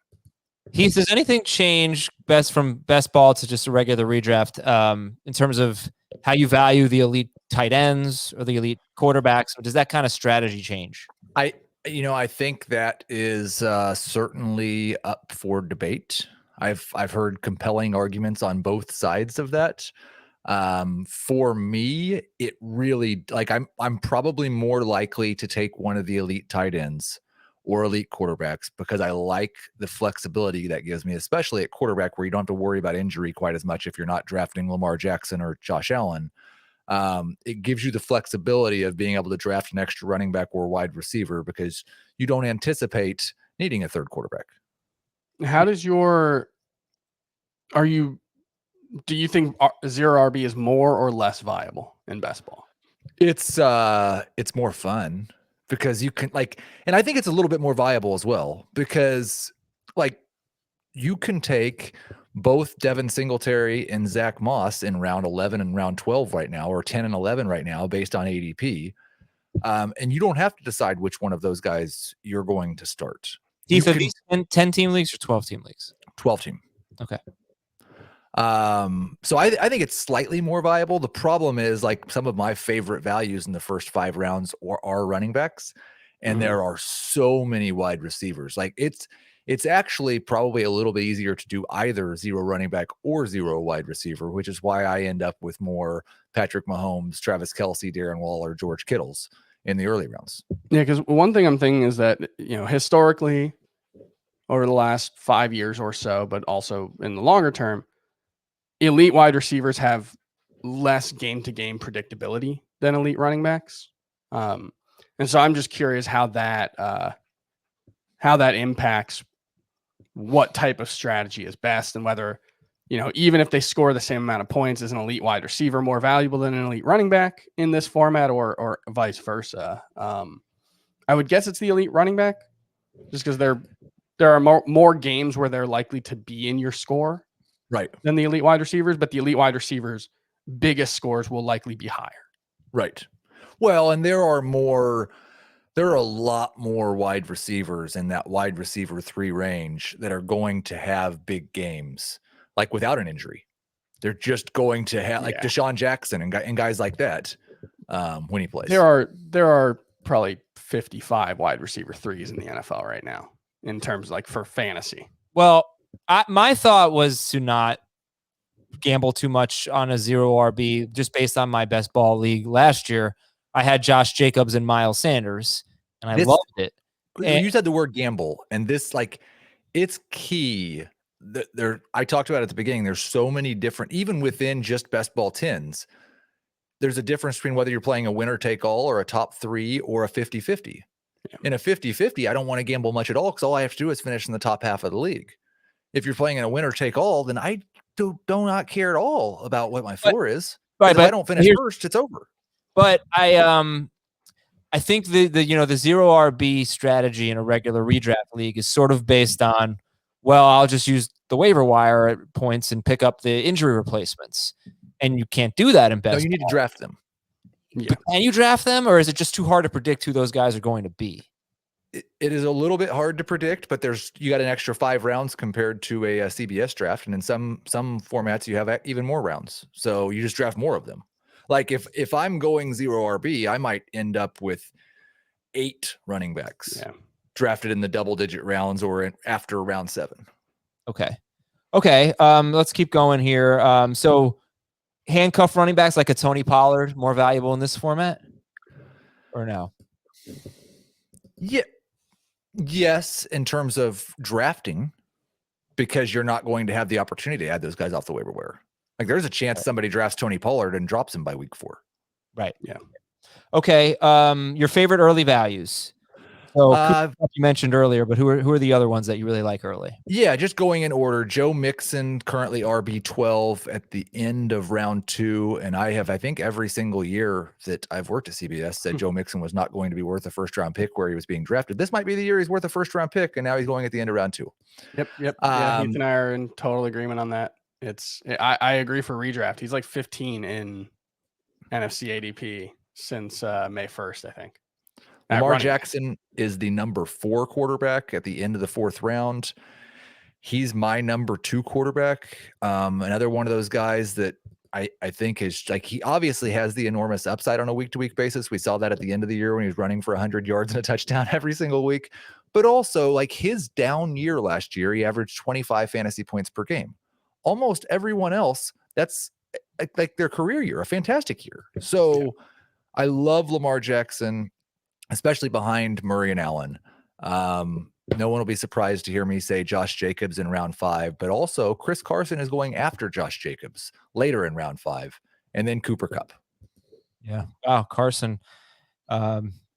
Heath, does anything change from best ball to just a regular redraft in terms of how you value the elite tight ends or the elite quarterbacks? Does that kind of strategy change? I think that is certainly up for debate. I've heard compelling arguments on both sides of that. For me, it really, like, I'm probably more likely to take one of the elite tight ends or elite quarterbacks because I like the flexibility that gives me, especially at quarterback, where you don't have to worry about injury quite as much if you're not drafting Lamar Jackson or Josh Allen. It gives you the flexibility of being able to draft an extra running back or wide receiver because you don't anticipate needing a third quarterback. How does do you think zero RB is more or less viable in best ball? It's more fun because you can, like, and I think it's a little bit more viable as well because, like, you can take both Devin Singletary and Zach Moss in round 11 and round 12 right now, or 10 and 11 right now based on ADP. And you don't have to decide which one of those guys you're going to start. Heath, are these 10-team leagues or 12-team leagues? 12-team. Okay. So I think it's slightly more viable. The problem is, like, some of my favorite values in the first 5 rounds are running backs, and there are so many wide receivers. Like, it's actually probably a little bit easier to do either 0 running back or 0 wide receiver, which is why I end up with more Patrick Mahomes, Travis Kelce, Darren Waller, George Kittles in the early rounds. Yeah, because one thing I'm thinking is that, historically, over the last 5 years or so, but also in the longer term, elite wide receivers have less game-to-game predictability than elite running backs. And so I'm just curious how that impacts what type of strategy is best, and whether, even if they score the same amount of points, is an elite wide receiver more valuable than an elite running back in this format, or vice versa. I would guess it's the elite running back, just because there are more games where they're likely to be in your score, right, than the elite wide receivers, but the elite wide receivers' biggest scores will likely be higher. Right. Well, and there are a lot more wide receivers in that wide receiver 3 range that are going to have big games, like, without an injury. They're just going to have, like, Deshaun Jackson and guys like that when he plays. There are probably 55 wide receiver 3s in the NFL right now in terms, like, for fantasy. Well, my thought was to not gamble too much on a 0 RB just based on my best ball league last year. I had Josh Jacobs and Miles Sanders, and I loved it. And you said the word gamble, and this, like, it's key. I talked about it at the beginning. There's so many different, even within just best ball 10s, there's a difference between whether you're playing a winner take all or a top 3 or a 50-50. Yeah. In a 50-50, I don't want to gamble much at all because all I have to do is finish in the top half of the league. If you're playing in a winner take all, then I do not care at all about what my floor is. Right, but if I don't finish first, it's over. But I think the 0 RB strategy in a regular redraft league is sort of based on, well, I'll just use the waiver wire at points and pick up the injury replacements. And you can't do that in best. No, you need to draft them. Yeah. Can you draft them, or is it just too hard to predict who those guys are going to be? it is a little bit hard to predict, but you got an extra 5 rounds compared to a CBS draft, and in some formats you have even more rounds, so you just draft more of them. Like if I'm going 0 RB, I might end up with 8 running backs drafted in the double-digit rounds or after round 7. Okay. Let's keep going here. So handcuff running backs like a Tony Pollard more valuable in this format, or no? Yeah. Yes, in terms of drafting, because you're not going to have the opportunity to add those guys off the waiver wire. Like there's a chance somebody drafts Tony Pollard and drops him by week 4. Right. Yeah. Okay. Your favorite early values. So you mentioned earlier, but who are the other ones that you really like early? Yeah, just going in order. Joe Mixon, currently RB12 at the end of round 2. And I think every single year that I've worked at CBS said Joe Mixon was not going to be worth a first round pick where he was being drafted. This might be the year he's worth a first round pick, and now he's going at the end of round 2. Yep. Yeah, Heath and I are in total agreement on that. I agree for redraft. He's like 15 in NFC ADP since May 1st, I think. Lamar Jackson is the number 4 quarterback at the end of the 4th round. He's my number 2 quarterback. Another one of those guys that I think is like, he obviously has the enormous upside on a week-to-week basis. We saw that at the end of the year when he was running for 100 yards and a touchdown every single week. But also, like, his down year last year, he averaged 25 fantasy points per game. Almost everyone else, that's like their career year, a fantastic year. So I love Lamar Jackson, especially behind Murray and Allen. No one will be surprised to hear me say Josh Jacobs in round 5, but also Chris Carson is going after Josh Jacobs later in round 5, and then Cooper Kupp. Yeah. Wow. Carson.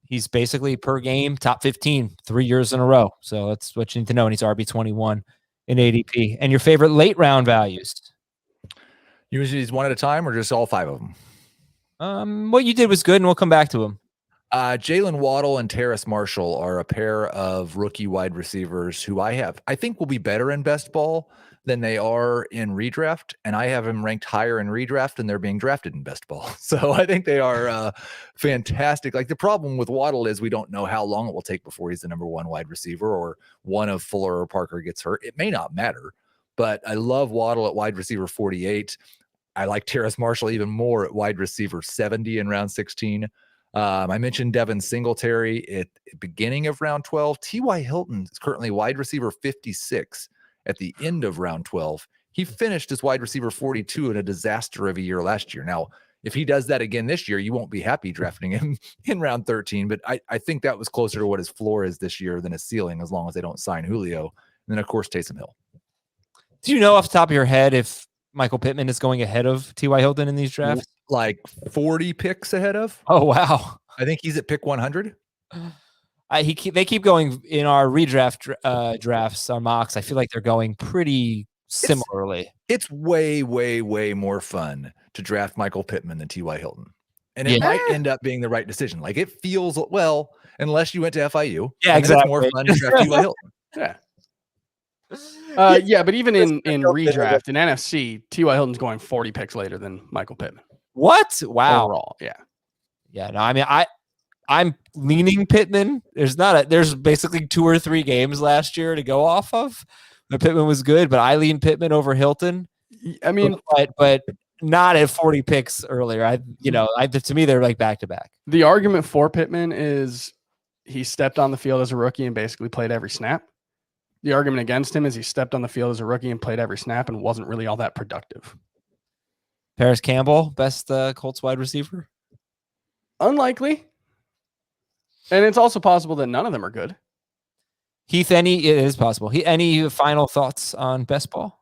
He's basically per game top 15 3 years in a row. So that's what you need to know. And he's RB21 in ADP. And your favorite late round values? Usually he's one at a time, or just all 5 of them? What you did was good, and we'll come back to him. Jalen Waddle and Terrace Marshall are a pair of rookie wide receivers who I think will be better in best ball than they are in redraft. And I have them ranked higher in redraft than they're being drafted in best ball. So I think they are fantastic. Like, the problem with Waddle is we don't know how long it will take before he's the number 1 wide receiver, or one of Fuller or Parker gets hurt. It may not matter, but I love Waddle at wide receiver 48. I like Terrace Marshall even more at wide receiver 70 in round 16. I mentioned Devin Singletary at the beginning of round 12. T.Y. Hilton is currently wide receiver 56 at the end of round 12. He finished as wide receiver 42 in a disaster of a year last year. Now, if he does that again this year, you won't be happy drafting him in round 13, but I think that was closer to what his floor is this year than his ceiling, as long as they don't sign Julio. And then, of course, Taysom Hill. Do you know off the top of your head if Michael Pittman is going ahead of T.Y. Hilton in these drafts? Like 40 picks ahead of. Oh, wow. I think he's at pick 100. They keep going in our redraft drafts, our mocks. I feel like they're going pretty similarly. It's way, way, way more fun to draft Michael Pittman than T.Y. Hilton. And it might end up being the right decision. Like, it feels, well, unless you went to FIU. Yeah, exactly. It's more fun to draft T.Y. Hilton. Yeah. But even in redraft, in NFC, T.Y. Hilton's going 40 picks later than Michael Pittman. What? Wow. Overall, yeah. No, I mean, I'm leaning Pittman. There's basically 2 or 3 games last year to go off of. But Pittman was good, but I lean Pittman over Hilton. I mean, but not at 40 picks earlier. To me, they're like back to back. The argument for Pittman is he stepped on the field as a rookie and basically played every snap. The argument against him is he stepped on the field as a rookie and played every snap and wasn't really all that productive. Paris Campbell, best Colts wide receiver? Unlikely. And it's also possible that none of them are good. Heath, it is possible. Any final thoughts on best ball?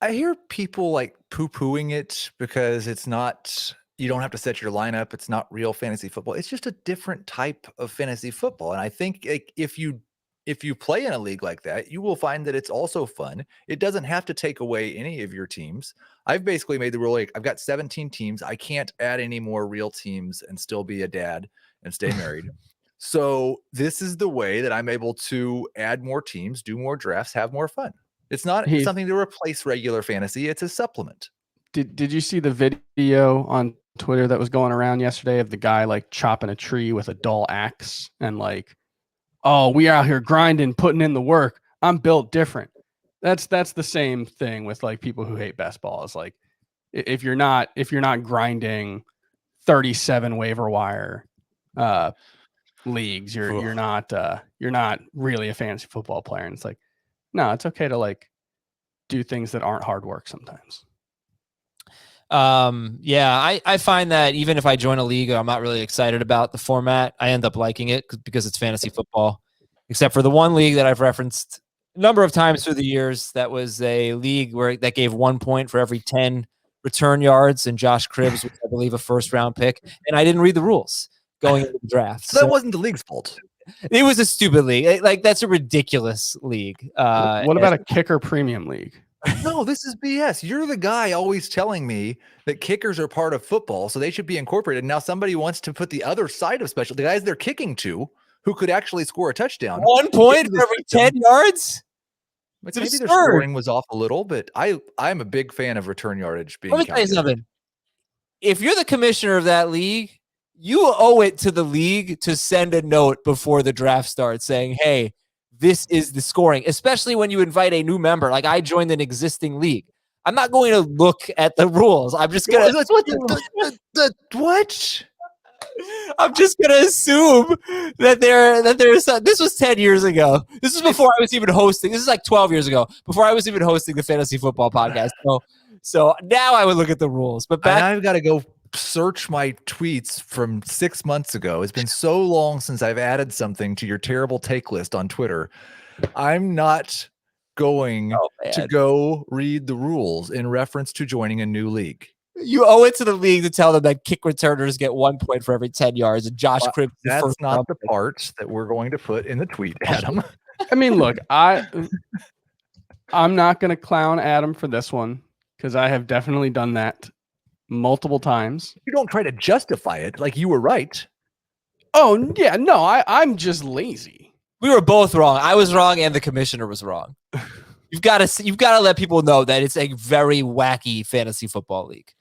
I hear people like poo-pooing it because it's not, you don't have to set your lineup. It's not real fantasy football. It's just a different type of fantasy football. And I think if you play in a league like that, you will find that it's also fun. It doesn't have to take away any of your teams. I've basically made the rule, like, I've got 17 teams. I can't add any more real teams and still be a dad and stay married. So this is the way that I'm able to add more teams, do more drafts, have more fun. It's not something to replace regular fantasy. It's a supplement. Did you see the video on Twitter that was going around yesterday of the guy like chopping a tree with a dull axe and like oh, we out here grinding, putting in the work. I'm built different. That's the same thing with like people who hate best ball. Is like if you're not grinding 37 waiver wire leagues, you're not really a fantasy football player. And it's like, no, it's okay to like do things that aren't hard work sometimes. I find that even if I join a league, I'm not really excited about the format. I end up liking it because it's fantasy football, except for the one league that I've referenced a number of times through the years. That was a league that gave 1 point for every 10 return yards, and Josh Cribbs was, I believe, a first-round pick, and I didn't read the rules going into the draft. So that wasn't the league's fault. It was a stupid league. Like, that's a ridiculous league. What about a kicker premium league? No, this is BS. You're the guy always telling me that kickers are part of football, so they should be incorporated. Now somebody wants to put the other side of the guys they're kicking to, who could actually score a touchdown. 1 point for every 10 yards? Maybe their scoring was off a little, but I'm a big fan of return yardage being counted. Let me tell you something. If you're the commissioner of that league, you owe it to the league to send a note before the draft starts saying, hey, this is the scoring, especially when you invite a new member. Like, I joined an existing league. I'm not going to look at the rules. I'm just going to what? I'm just going to assume that there's this was 10 years ago. This is before I was even hosting. This is like 12 years ago, before I was even hosting the Fantasy Football Podcast. So now I would look at the rules. But I've got to go search my tweets from 6 months ago. It's been so long since I've added something to your terrible take list on Twitter. I'm not going to go read the rules in reference to joining a new league. You owe it to the league to tell them that kick returners get 1 point for every 10 yards. And Josh Cribbs. That's not the part that we're going to put in the tweet, Adam. I mean, look, I'm not going to clown Adam for this one because I have definitely done that multiple times. You don't try to justify it like you were right. Oh, yeah. No, I'm just lazy. We were both wrong. I was wrong and the commissioner was wrong. You've got to let people know that it's a very wacky fantasy football league.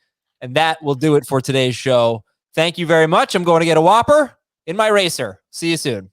And that will do it for today's show. Thank you very much. I'm going to get a WOPR in my racer. See you soon.